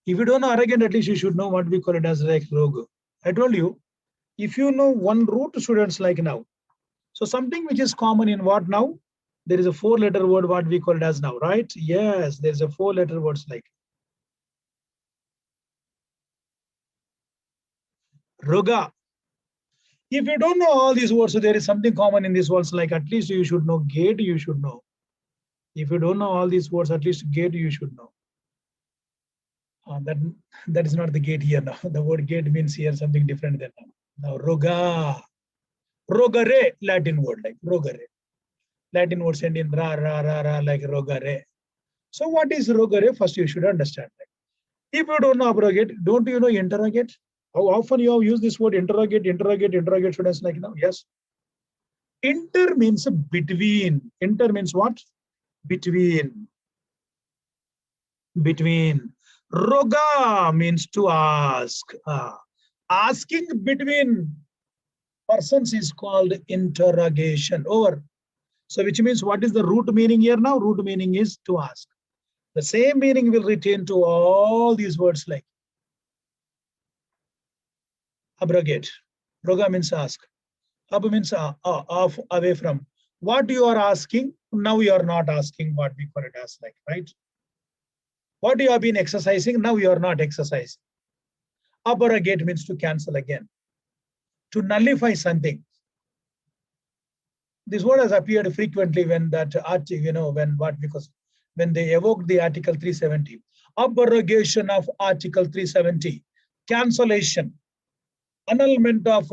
If you don't know arrogant, at least you should know what we call it as like rogue. I told you, if you know one root, students, like now. So something which is common in what now? There is a 4-letter word, what we call it as now, right? Yes, there's a 4-letter words like roga. If you don't know all these words, so there is something common in these words, like at least you should know gate, you should know. If you don't know all these words, at least gate you should know. That is not the gate here now. The word gate means here something different than now. Now roga, rogare, Latin word like rogare. Latin words end in ra, ra, ra, ra, like rogare. So what is rogare? First you should understand that. If you don't know abrogate, don't you know interrogate? How often you have used this word interrogate, interrogate, interrogate, students, like now? Yes. Inter means between. Inter means what? Between. Between. Roga means to ask. Asking between persons is called interrogation. Over. So which means what is the root meaning here now? Root meaning is to ask. The same meaning will retain to all these words like abrogate. Roga means ask. Ab means off, away from. What you are asking, now you are not asking what we call it as, like, right? What you have been exercising, now you are not exercising. Abrogate means to cancel again, to nullify something. This word has appeared frequently when that article, when they evoked the Article 370. Abrogation of Article 370, cancellation, annulment of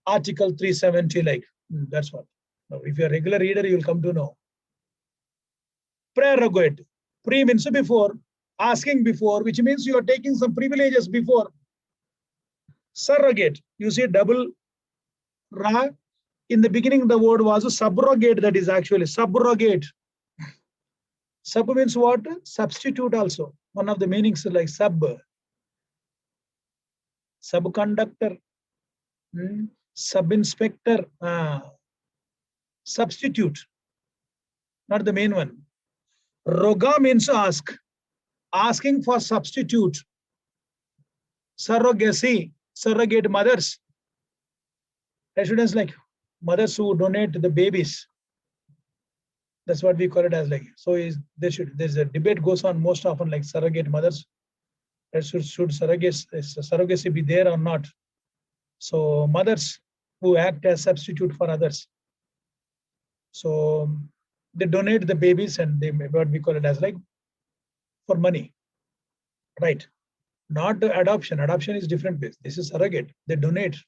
Article 370, like that's what. Now, if you're a regular reader, you'll come to know. Prerogate. Pre means before, asking before, which means you are taking some privileges before. Surrogate. You see double ra. In the beginning, the word was subrogate, that is actually subrogate. Sub means what? Substitute also. One of the meanings is like subconductor, sub-inspector, substitute, not the main one. Roga means ask, asking for substitute. Surrogacy, surrogate mothers. Students, like mothers who donate the babies. That's what we call it as, like. So there's a debate goes on most often, like surrogate mothers. Should surrogacy be there or not? So mothers who act as substitute for others. So they donate the babies, and they, what we call it as, like, for money, right? Not adoption. Adoption is different place. This is surrogate. They donate.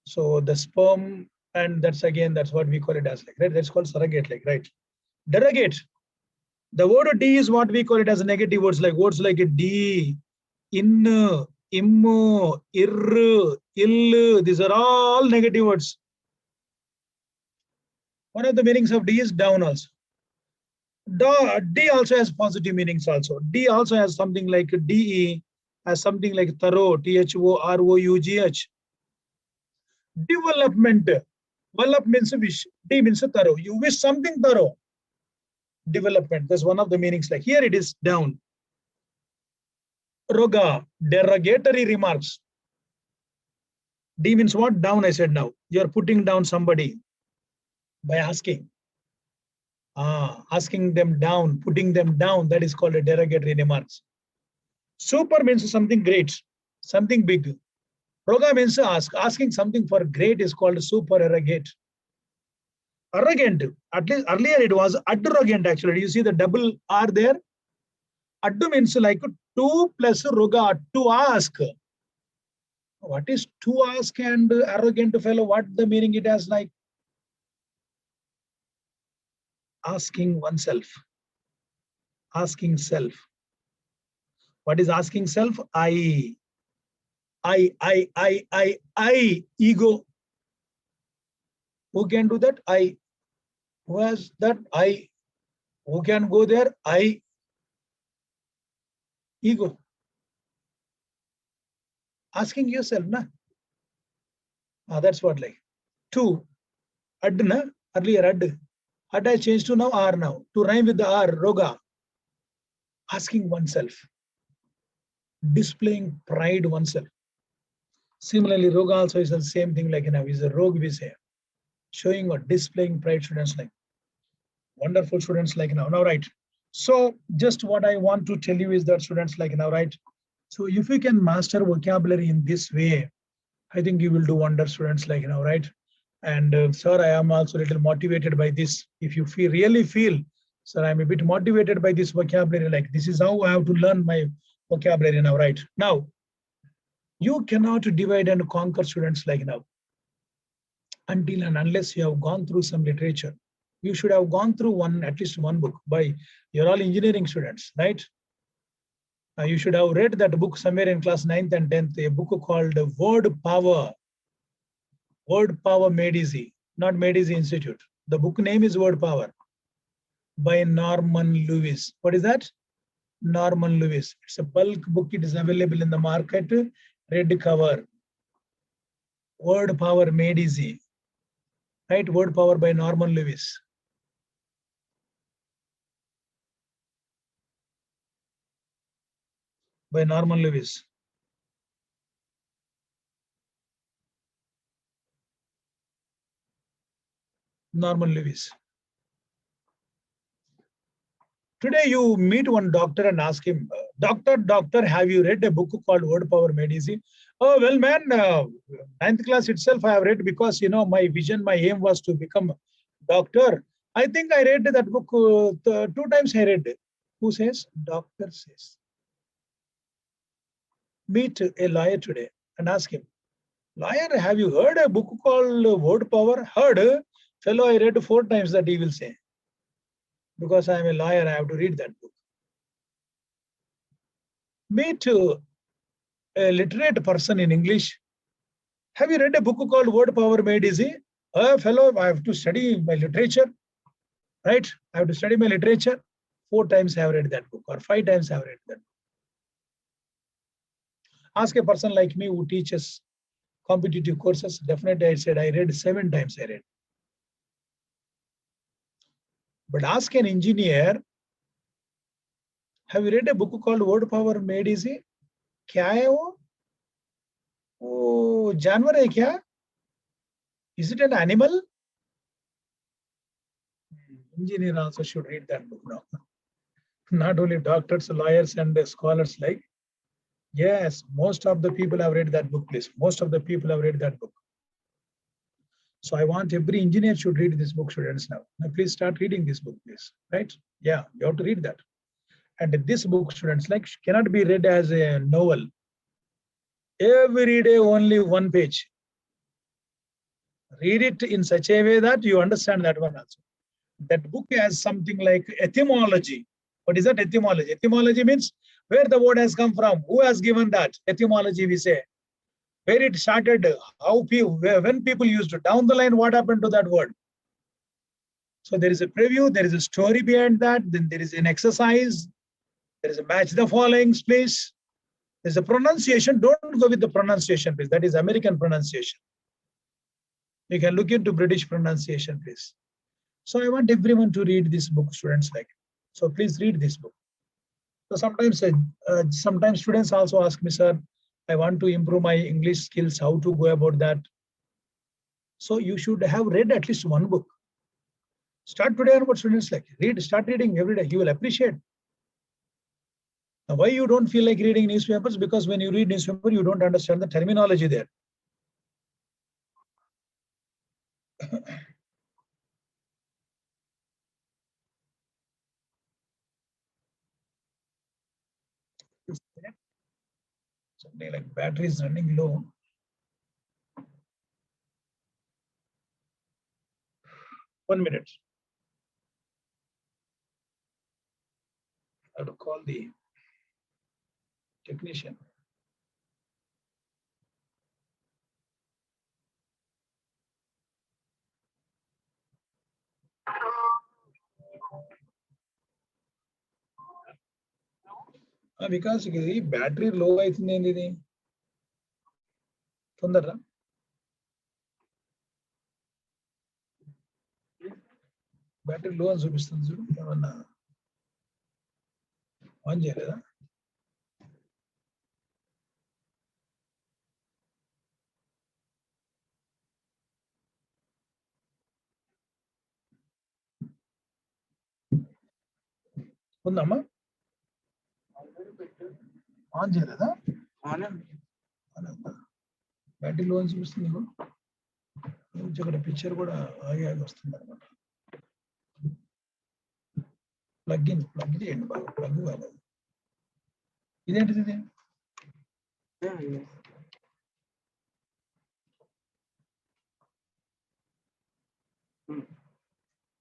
So the sperm, and that's what we call it as, like, right? That's called surrogate, like, right? Derogate. The word D is what we call it as negative words like D, in, immo, ir, ill. These are all negative words. One of the meanings of D is down also. D also has positive meanings also. D also has something like DE, has something like thorough, THOROUGH. Development. Develop means wish. D means thorough. You wish something thorough. Development. That's one of the meanings. Like here it is down. Roga, derogatory remarks. D means what? Down, I said now. You're putting down somebody by asking. Asking them down, putting them down, that is called a derogatory remarks. Super means something great, something big. Roga means ask. Asking something for great is called super arrogant. Arrogant. At least earlier it was adrogant actually. You see the double R there? Addu means like to plus roga, to ask. What is to ask and arrogant fellow? What the meaning it has like? Asking oneself. Asking self. What is asking self? I, ego. Who can do that? I. Who has that? I. Who can go there? I. Ego. Asking yourself, na? That's what like. To. Ad, na? Earlier ad. Ad I changed to now R now. To rhyme with the R, roga. Asking oneself. Displaying pride oneself. Similarly, roga also is the same thing like is a rogue we say. Showing or displaying pride students like. Wonderful students like now. Now, right. So just what I want to tell you is that students like now, right. So if you can master vocabulary in this way, I think you will do wonder students like now, right. And sir, I am also a little motivated by this. If you really feel, sir, I'm a bit motivated by this vocabulary, like this is how I have to learn my vocabulary now, right. Now, you cannot divide and conquer students like now until and unless you have gone through some literature. You should have gone through at least one book by, you're all engineering students, right? You should have read that book somewhere in class 9th and 10th, a book called Word Power. Word Power Made Easy, not Made Easy Institute. The book name is Word Power by Norman Lewis. What is that? Norman Lewis. It's a bulk book. It is available in the market, red cover. Word Power Made Easy. Right? Word Power by Norman Lewis. By Norman Lewis. Norman Lewis. Today you meet one doctor and ask him, doctor, have you read a book called Word Power Made Easy? Oh, well, man, 9th class itself I have read because, my vision, my aim was to become doctor. I think I read that book 2 times I read it. Who says? Doctor says. Meet a lawyer today and ask him, lawyer, have you heard a book called Word Power? Heard? Fellow, I read 4 times, that he will say. Because I am a lawyer, I have to read that book. Meet a literate person in English. Have you read a book called Word Power Made Easy? Fellow, I have to study my literature. Right? I have to study my literature. 4 times I have read that book, or 5 times I have read that book. Ask a person like me who teaches competitive courses. Definitely I said I read 7 times I read. But ask an engineer, have you read a book called Word Power Made Easy? क्या है वो? वो जानवर है क्या? Is it an animal? Engineer also should read that book now. Not only doctors, lawyers, and scholars like. Yes, most of the people have read that book, please. Most of the people have read that book. So I want every engineer should read this book, students now. Now please start reading this book, please. Right? Yeah, you have to read that. And this book, students, like cannot be read as a novel. Every day only 1 page. Read it in such a way that you understand that one also. That book has something like etymology. What is that etymology? Etymology means where the word has come from, who has given that. Etymology we say. Where it started, how people, when people used it, down the line, what happened to that word. So there is a preview, there is a story behind that, then there is an exercise, there is a match the followings, please. There's a pronunciation, don't go with the pronunciation, please. That is American pronunciation. You can look into British pronunciation, please. So I want everyone to read this book, students like. So please read this book. So sometimes students also ask me, sir, I want to improve my English skills, how to go about that. So you should have read at least 1 book. Start today on what students like. Start reading every day. You will appreciate. Now, why you don't feel like reading newspapers? Because when you read newspaper, you don't understand the terminology there. Something like battery is running low. One minute. I have to call the technician. Because the battery low అవుతుంది ఏంది ఇది తొందరరా battery లో అని చూపిస్తుంది చూడు ఏమన్నా on చేయలేదా ఉందమ్మా ఆన్ చేయలేదా బ్యాటరీ లో అని చూపిస్తుంది ఇక్కడ పిక్చర్ కూడా ఆగి ఆగి వస్తుంది అనమాట ప్లగ్ చేయండి బాగా ప్లగ్ కాలేదు ఇదేంటిది ఇది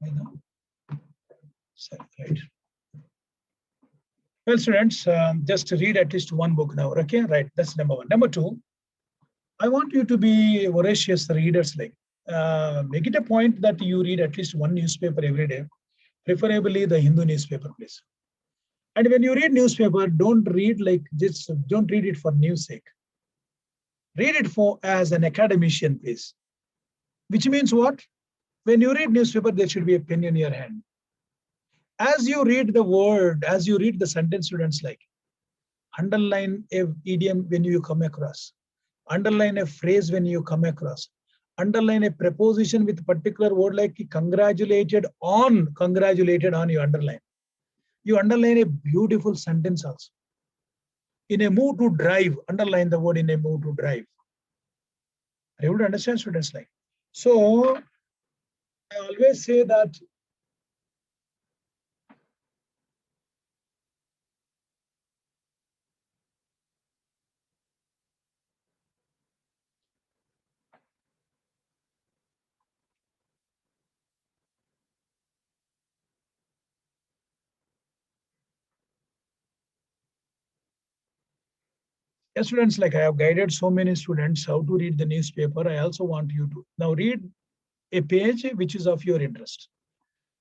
అయినా సరే right Well, students, just read at least one book now. Okay, right. That's number one. Number two, I want you to be voracious readers. Like, make it a point that you read at least one newspaper every day, preferably the Hindu newspaper, please. And when you read newspaper, don't read like this. Don't read it for news sake. Read it for as an academician, please. Which means what? When you read newspaper, there should be a pen in your hand. As you read the word, as you read the sentence, students, like underline a idiom when you come across, underline a phrase when you come across, underline a preposition with particular word like congratulated on you underline. You underline a beautiful sentence also. In a mood to drive, underline the word in a mood to drive. Are you able to understand, students? Like, so I always say that yes, students, like I have guided so many students how to read the newspaper. I also want you to now read a page which is of your interest.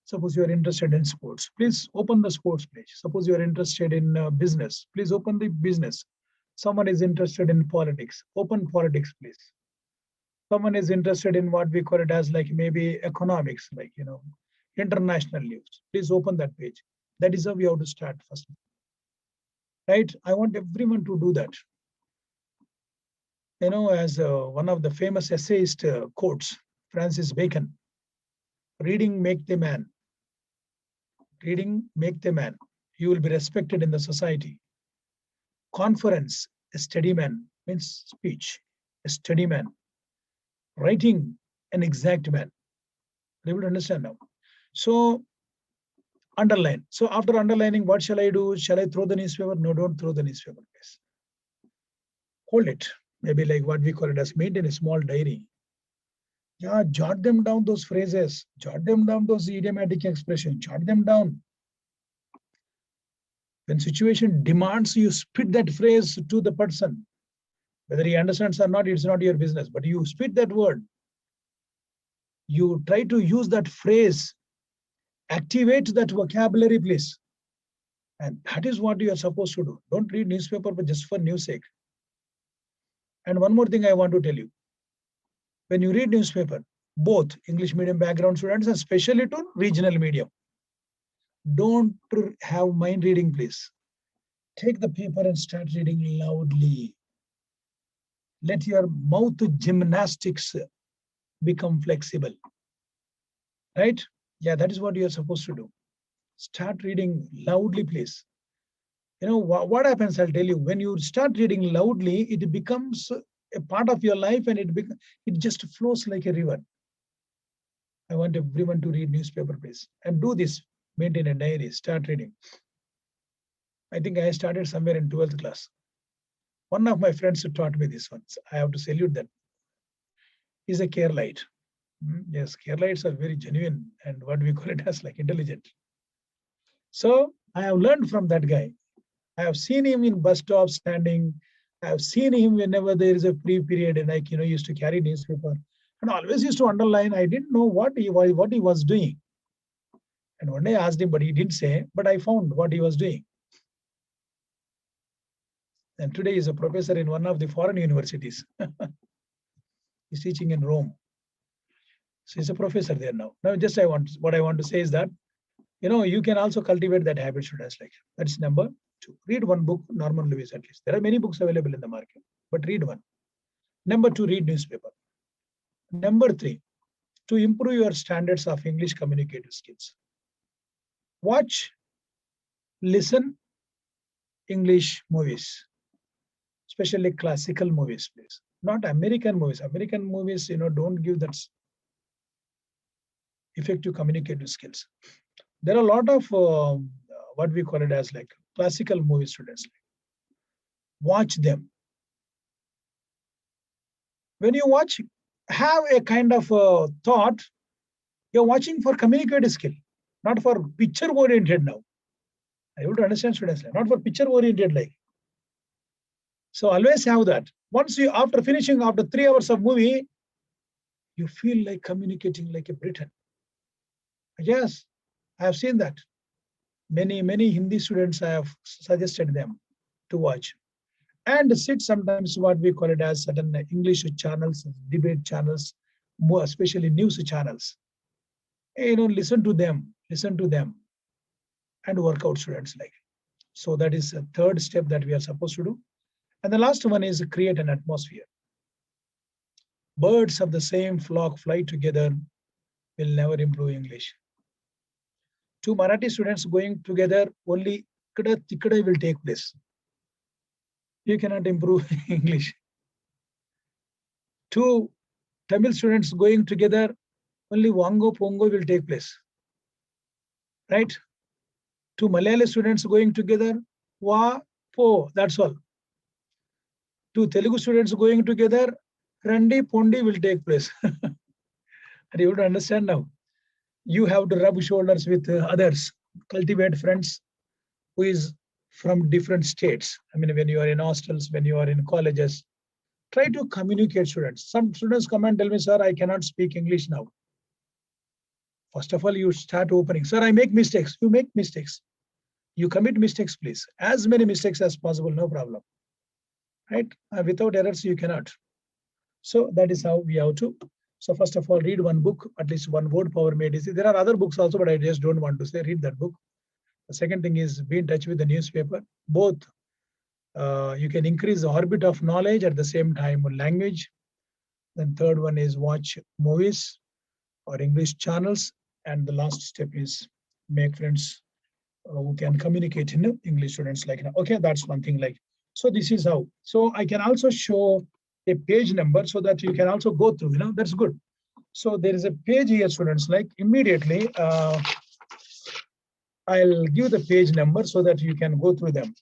Suppose you are interested in sports, please open the sports page. Suppose you are interested in business, please open the business. Someone is interested in politics, open politics, please. Someone is interested in what we call it as like maybe economics, like, international news. Please open that page. That is how we have to start first. Right? I want everyone to do that. As one of the famous essayist quotes, Francis Bacon, reading make the man. Reading make the man. You will be respected in the society. Conference, a steady man, means speech, a steady man. Writing, an exact man. Are you able to understand now? So, underline. So after underlining, what shall I do? Shall I throw the newspaper? No, don't throw the newspaper, please. Hold it. Maybe like what we call it as maintain a small diary. Yeah, jot them down, those phrases, jot them down, those idiomatic expressions, jot them down. When situation demands, you spit that phrase to the person. Whether he understands or not, it's not your business, but you spit that word. You try to use that phrase, activate that vocabulary, please. And that is what you are supposed to do. Don't read newspaper but just for news sake. And one more thing I want to tell you. When you read newspaper, both English medium background students and especially to regional medium, don't have mind reading, please. Take the paper and start reading loudly. Let your mouth gymnastics become flexible. Right? Yeah, that is what you are supposed to do. Start reading loudly, please. You know, what happens, I'll tell you, when you start reading loudly, it becomes a part of your life and it just flows like a river. I want everyone to read newspaper, please, and do this. Maintain a diary, start reading. I think I started somewhere in 12th class. One of my friends taught me this once. I have to salute that. He's a Keralite. Yes, Keralites are very genuine and what we call it as like intelligent. So I have learned from that guy. I have seen him in bus stops standing. I have seen him whenever there is a free period, and like, you know, he used to carry newspaper and always used to underline. I didn't know what he was doing. And one day I asked him, but he didn't say, but I found what he was doing. And today he's a professor in one of the foreign universities. He's teaching in Rome. So he's a professor there now. Now, what I want to say is that, you know, you can also cultivate that habit, students. Like, that's number 2. Read one book, Norman Lewis at least. There are many books available in the market, but read one. Number 2, read newspaper. Number 3, to improve your standards of English communicative skills. Watch, listen English movies, especially classical movies, please. Not American movies. American movies, you know, don't give that effective communicative skills. There are a lot of what we call it as like classical movie students. Watch them. When you watch, have a kind of thought, you're watching for communicative skill, not for picture oriented now. I able to understand, students, not for picture oriented like. So always have that. Once you, after 3 hours of movie, you feel like communicating like a Briton. Yes, I have seen that. Many Hindi students, I have suggested them to watch. And sit sometimes what we call it as certain English channels, debate channels, more especially news channels. You know, listen to them, and work out, students, like. So that is a third step that we are supposed to do. And the last one is create an atmosphere. Birds of the same flock fly together will never improve English. 2 Marathi students going together, only ikkada tikkada will take place. You cannot improve English. 2 Tamil students going together, only Wango Pongo will take place. Right? 2 Malayali students going together, Wa Po, that's all. 2 Telugu students going together, Randi Pondi will take place. Are you able to understand now? You have to rub shoulders with others, cultivate friends who is from different states. I mean, when you are in hostels, when you are in colleges, try to communicate, students. Some students come and tell me, sir, I cannot speak English now. First of all, you start opening. Sir, I make mistakes. You make mistakes. You commit mistakes, please. As many mistakes as possible, no problem. Right? Without errors, you cannot. So that is how we have to. So first of all, read one book, at least one word power made easy. There are other books also, but I just don't want to say read that book. The second thing is be in touch with the newspaper. Both you can increase the orbit of knowledge at the same time language. Then third one is watch movies or English channels. And the last step is make friends who can communicate in English, students, like, okay, that's one thing. Like, so this is how. So I can also show a page number so that you can also go through, you know, that's good. So there is a page here, students, like immediately I'll give the page number so that you can go through them.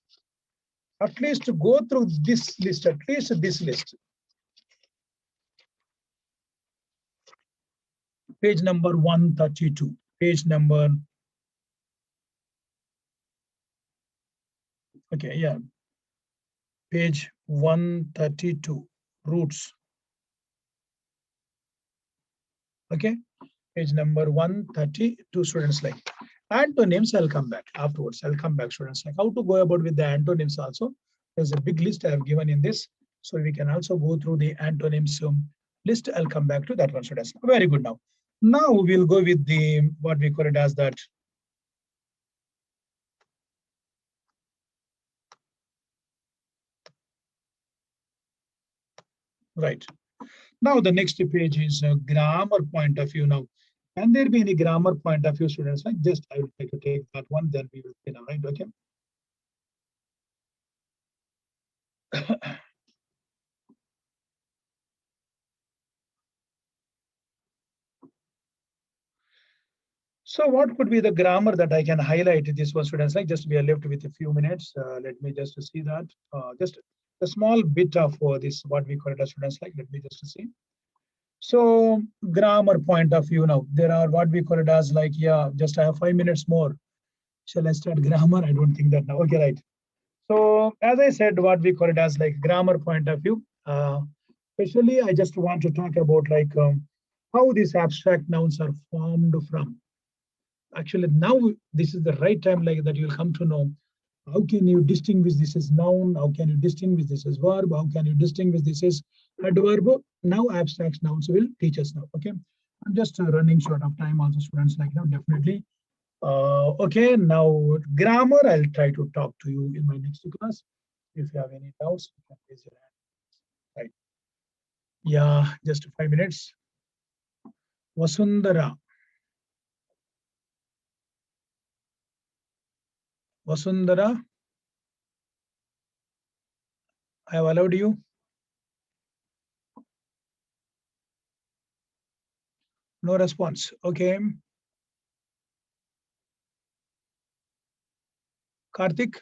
At least to go through this list, at least this list. Page number 132, page number, okay, yeah. Page 132, roots. Okay, page number 132, students, like. Antonyms, I'll come back afterwards. I'll come back, students, like how to go about with the antonyms also. There's a big list I have given in this. So we can also go through the antonyms list. I'll come back to that one, students. Very good. Now we'll go with the, what we call it as that. Right. Now the next page is grammar point of view. Now, can there be any grammar point of view, students? Like just I will try to take that one, then we will see now, right? Okay. So what could be the grammar that I can highlight this one, students? Like just we are left with a few minutes. Let me just see that. Just a small bit of this, what we call it as students, like let me just see. So grammar point of view now, there are what we call it as like, yeah, just I have 5 minutes more. Shall I start grammar? I don't think that now. Okay, right. So as I said, what we call it as like grammar point of view. Especially, I just want to talk about like how these abstract nouns are formed from. Actually, now this is the right time like that you'll come to know how can you distinguish this as noun, how can you distinguish this as verb, how can you distinguish this as adverb. Now abstract nouns will teach us now. Okay, I'm just running short of time also, students, like now definitely. Okay, now grammar, I'll try to talk to you in my next class. If you have any doubts, you can raise your hand. Right. Yeah, just 5 minutes. Vasundhara. Vasundhara, I have allowed you. No response. Okay. Karthik.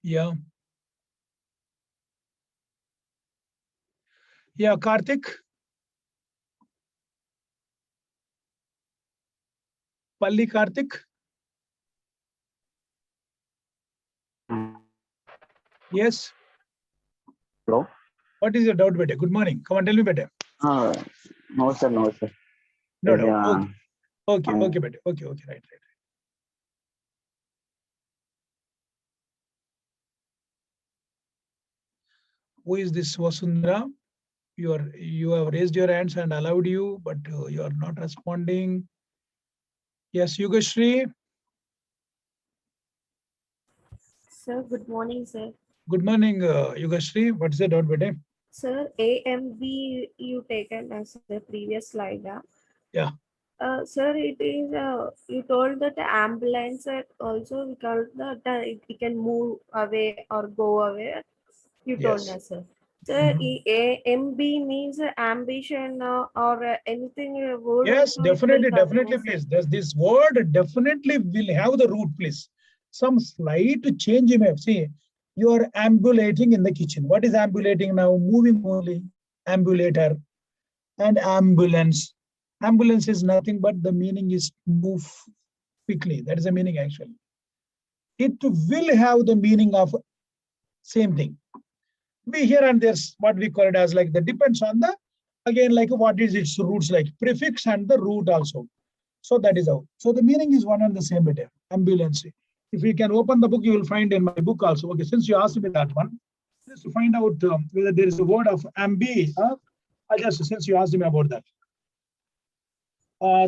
Yeah. Yeah, Karthik. Palli Karthik. Yes. Hello. What is your doubt, beta? Good morning. Come on, tell me, beta. No, sir. No, sir. No Is, doubt. Okay. um, Okay, beta. Okay, right. Who is this Vasundhara? You have raised your hands and allowed you, but you are not responding. Yes, Yugashri. Sir, good morning, sir. Good morning, Yugashri. What's the doubt, beta? Sir, AMB you taken as the previous slide. Yeah. Sir, it is you told that ambulance also we call that it can move away or go away. You told Yes. us, sir. Sir, Mhm. AMB means ambition or anything word Yes, also it will definitely, continue, sir. please. This word definitely will have the root, please. Some slight change you may have. See, you are ambulating in the kitchen. What is ambulating now? Moving only. Ambulator and ambulance. Ambulance is nothing but the meaning is move quickly. That is the meaning actually. It will have the meaning of same thing. We here and there's what we call it as like that depends on the again like what is its roots like prefix and the root also. So that is how. So the meaning is one and the same bit. Ambulance. If you can open the book, you will find in my book also. Okay, since you asked me that one, just to find out whether there is a word of ambi. I just since you asked me about that.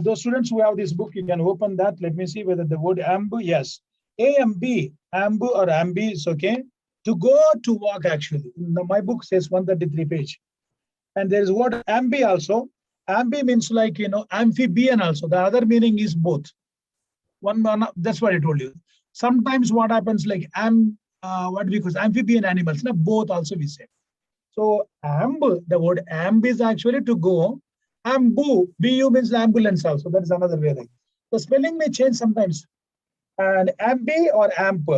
Those students who have this book, you can open that. Let me see whether the word ambu. Yes, AMB, ambu or ambi is okay. To go to walk actually. My book says 133 page. And there is word ambi also. Ambi means like, amphibian also. The other meaning is both. One, that's what I told you. Sometimes what happens like what we call amphibian animals, both also we say. So the word amb is actually to go. Ambu, bu means ambulance also. That is another way. Like. The spelling may change sometimes. And ambi or amp.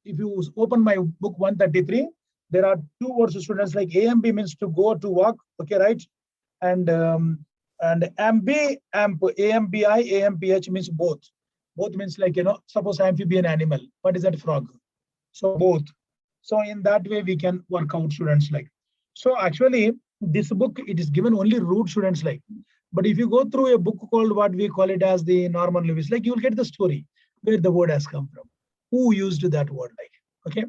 If you open my book 133, there are two words students like AMB means to go to walk. Okay, right? And ambi, amp, AMBI, AMPH means both. Both means like, suppose amphibian animal. What is that frog? So both. So in that way, we can work out students like. So actually, this book, it is given only root students like. But if you go through a book called what we call it as the Norman Lewis, like you will get the story where the word has come from, who used that word like, okay?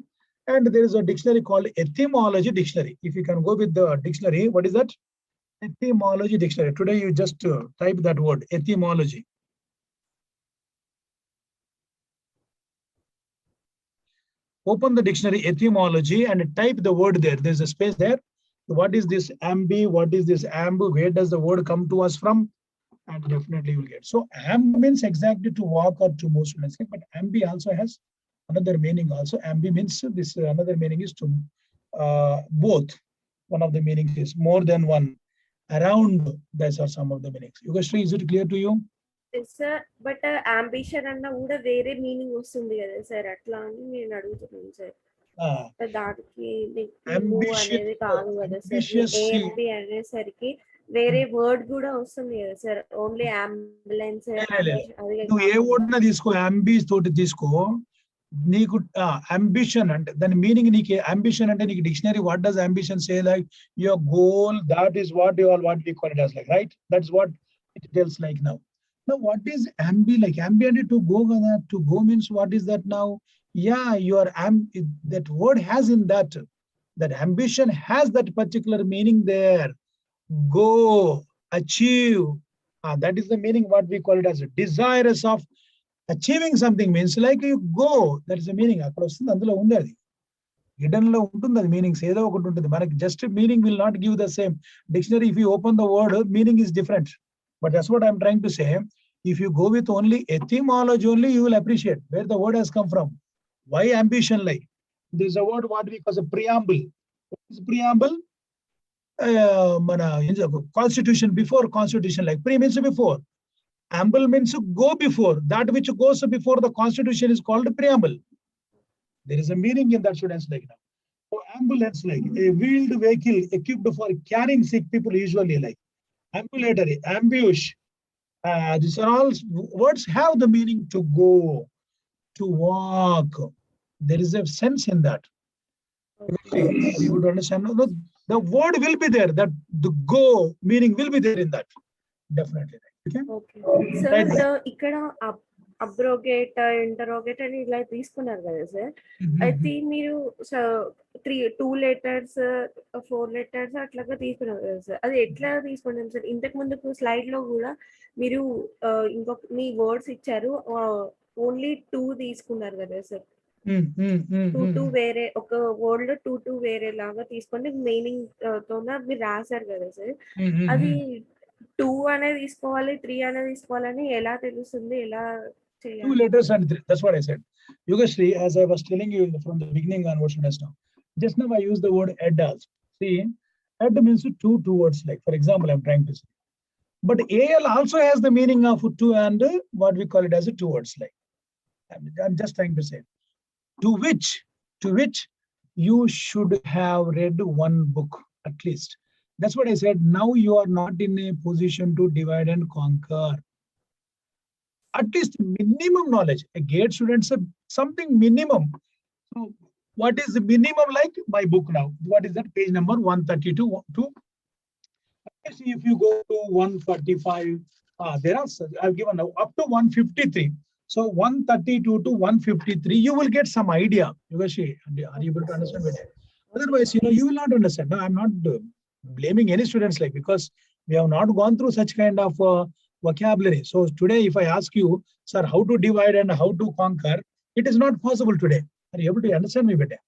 And there is a dictionary called Etymology Dictionary. If you can go with the dictionary, what is that? Etymology Dictionary. Today you just type that word, etymology. open the dictionary etymology and type the word there. There's a space there. What is this ambi? What is this ambu? Where does the word come to us from? And definitely you will get. So ambi means exactly to walk or to move, students. But ambi also has another meaning also. Ambi means this, another meaning is to both. One of the meanings is more than one. Around, those are some of the meanings. Yogashri, is it clear to you? Sir but ambition అన్న కూడా వేరే meaning వస్తుంది కదా sir, అట్లా అని నేను అడుగుతున్నాను sir. Ah, దానికి మూవ్ Ambition- అనేది కాదు కదా సార్, ambitious- ఏఎంబి అనేసరికి వేరే వర్డ్ కూడా వస్తుంది కదా సార్, ఓన్లీ అంబులెన్స్ అది నువ్వు ఏ ఓడినా తీసుకో, అంబీస్ తోటి తీసుకో. నీకు అంబిషన్ అంటే దాని మీనింగ్, నీకు అంబిషన్ అంటే నీకు dictionary what does ambition say, like your goal, that is what you all what we call it as like, right? That's what it tells like now. Now what is ambi like? Ambi అంటే to go కదా, to go means what is that now? Yeah, your that word has in that ambition has that particular meaning there. Go, achieve. That is the meaning what we call it as desirous of achieving something, means like you go. That is the meaning. అక్కడ వస్తుంది, అందులో ఉంది అది, hidden లో ఉంటుంది అది meanings, ఏదో ఒకటి ఉంటుంది. మనకి just meaning will not give the same. Dictionary if you open the word, meaning is different. But that's what I'm trying to say. If you go with only etymology only, you will appreciate where the word has come from. Why ambition like? There's a word what we call a preamble. What is preamble? Constitution, before constitution, like pre means before. Amble means go before. That which goes before the constitution is called preamble. There is a meaning in that, students, like now. So ambulance, like a wheeled vehicle equipped for carrying sick people, usually like ambulatory, ambush. These are all words have the meaning to go, to walk. There is a sense in that. You would understand. No, the word will be there. That the go meaning will be there in that. Definitely. Okay. Okay sir. ఇక్కడ abrogate, interrogate అని ఇలా తీసుకున్నారు కదా sir, అయితే మీరు 2 letters 4 letters అట్లాగా తీసుకున్నారు కదా సార్, అది ఎట్లా తీసుకున్నాం సార్? ఇంతకు ముందుకు స్లైడ్ లో కూడా మీరు ఇంకొక మీ వర్డ్స్ ఇచ్చారు, ఓన్లీ 2 తీసుకున్నారు కదా సార్. 2 వేరే, ఒక వర్డ్ లో 2 వేరే లాగా తీసుకొని మీనింగ్ తో మీరు రాశారు కదా సార్. అది 2 అనేది తీసుకోవాలి, 3 అనేది తీసుకోవాలని ఎలా తెలుస్తుంది, ఎలా 2 చేయాలి? letters and 3. That's what I said. Yogashri, as I was telling you from the beginning onwards, just now I used the word ed also. See, ed means 2 words, like for example, I'm trying to say. But AL also has the meaning of 2 and what we call it as 2 words, like. I'm just trying to say. To which you should have read 1 book at least. That's what I said. Now you are not in a position to divide and conquer. At least minimum knowledge. A GATE students have something minimum. So what is the minimum like? My book now. What is that? Page number 132 to. If you go to 145, there are, I've given now up to 153. So 132 to 153, you will get some idea. Yogashi, are you able to understand it? Otherwise, you will not understand. No, I'm not blaming any students, like, because we have not gone through such kind of vocabulary. So today, if I ask you, sir, how to divide and how to conquer, it is not possible today. Are you able to understand me better?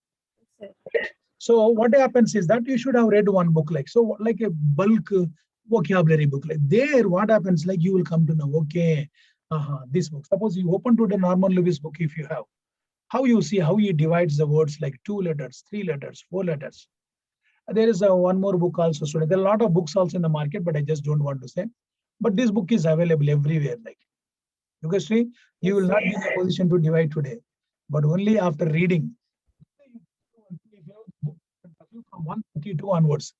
So what happens is that you should have read 1 book, like, so like a bulk vocabulary book. Like there, what happens, like you will come to know, okay, this book. Suppose you open to the Norman Lewis book, if you have, how you see how he divides the words like 2 letters, 3 letters, 4 letters. There is 1 more book also. So there are a lot of books also in the market, but I just don't want to say. But this book is available everywhere. Like, Yogashri, you will not be in a position to divide today, but only after reading. From 132 onwards,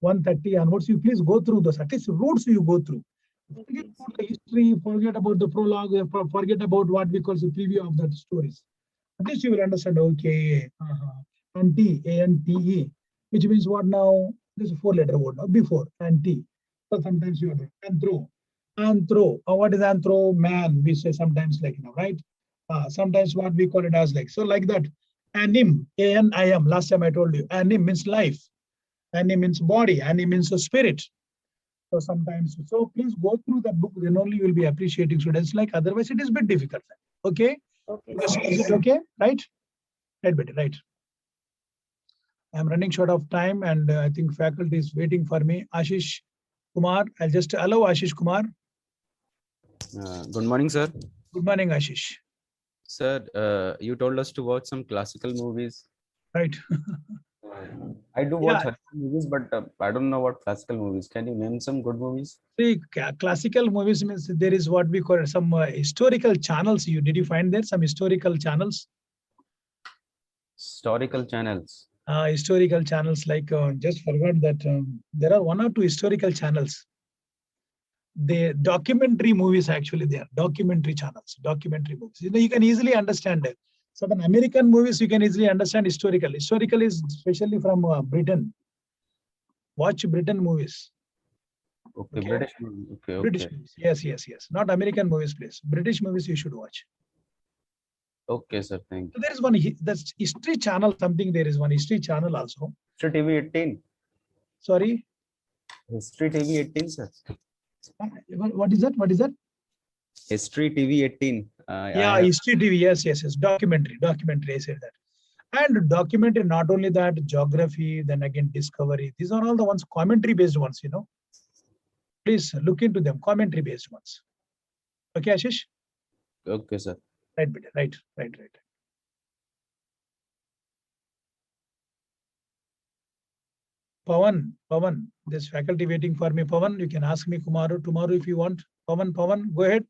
130 onwards, you please go through those. At least roots you go through. Forget about the history, forget about the prologue, forget about what we call the preview of the stories. At least you will understand, okay, Ante, A-N-T-E, which means what now? This is 4-letter word now, before, Ante. So sometimes you have anthro. What is anthro? Man, we say sometimes, like, right? Sometimes what we call it as, like, so like that. Anim, A-N-I-M, last time I told you. Anim means life. Anim means body. Anim means a spirit. So sometimes, so please go through that book, then only you will be appreciating students, like, otherwise it is a bit difficult. Okay? Okay. Is it okay? Right? Right, beta, right. I'm running short of time and I think faculty is waiting for me. Ashish Kumar, I'll just allow Ashish Kumar. Good morning, sir. Good morning, Ashish. Sir, you told us to watch some classical movies. Right. I do watch Yeah. Hollywood movies, but I don't know what classical movies. Can you name some good movies? See, classical movies means there is what we call some historical channels. Did you find there some historical channels? Historical channels. Historical channels like just forgot that there are 1 or 2 historical channels. The documentary movies actually they are documentary channels, documentary movies. You can easily understand it. Certain American movies you can easily understand historical. Historical is especially from Britain. Watch Britain movies. Okay, Okay. British movie. Okay, British okay. movies. Yes. Not American movies, please. British movies you should watch. Okay, sir. Thank So you. there is one that's history channel. Something there is one history channel also. History TV 18. Sorry. History TV 18, sir. What is that? What is that? History TV 18. Yeah, history TV. Yes. Documentary. I said that. And documentary, not only that, geography, then again discovery. These are all the ones commentary based ones. Please look into them. Commentary based ones. Okay, Ashish. Okay, sir. Right, beta. Right. Pawan, this faculty waiting for me. Pawan, you can ask me tomorrow if you want. Pawan, go ahead.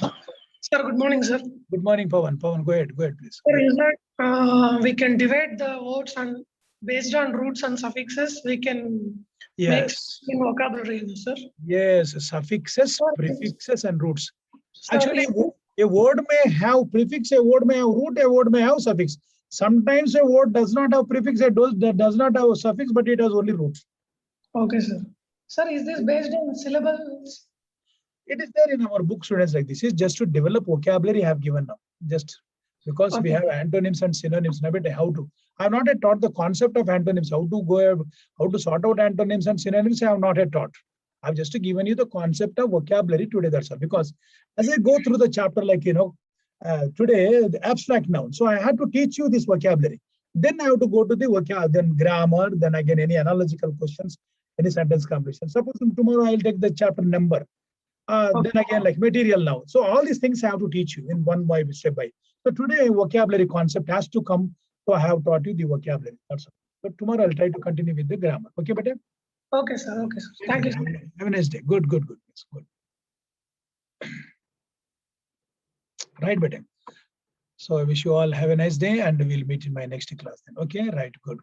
Sir, good morning, sir. Good morning, Pawan. Go ahead, please. Sir, is that we can divide the words and based on roots and suffixes, we can make Yes. in vocabulary, sir. Yes, suffixes, prefixes, and roots. Sir, Actually, a word may have prefix, a word may have root, a word may have suffix. Sometimes a word does not have prefix, does not have a suffix, but it has only roots. okay, sir. Sir, is this based on syllables? It is there in our book, students, like this is just to develop vocabulary I have given now. Just because we Okay. have antonyms and synonyms, now but how to. I have not yet taught the concept of antonyms, how to sort out antonyms and synonyms. I have not yet taught. I've just given you the concept of vocabulary today. That's all. Because as I go through the chapter, like today the abstract noun. So I had to teach you this vocabulary. Then I have to go to the then grammar, then again any analogical questions, any sentence completion. Suppose tomorrow I'll take the chapter number. Then again like material noun. So all these things I have to teach you in one by step by. So today vocabulary concept has to come. So I have taught you the vocabulary. That's all. But tomorrow I'll try to continue with the grammar. Okay, but Okay, sir. Okay, sir. Thank you, sir. have a nice day. Good. Yes, good. Right, beta. So I wish you all have a nice day and we'll meet in my next class then. Okay, right, good.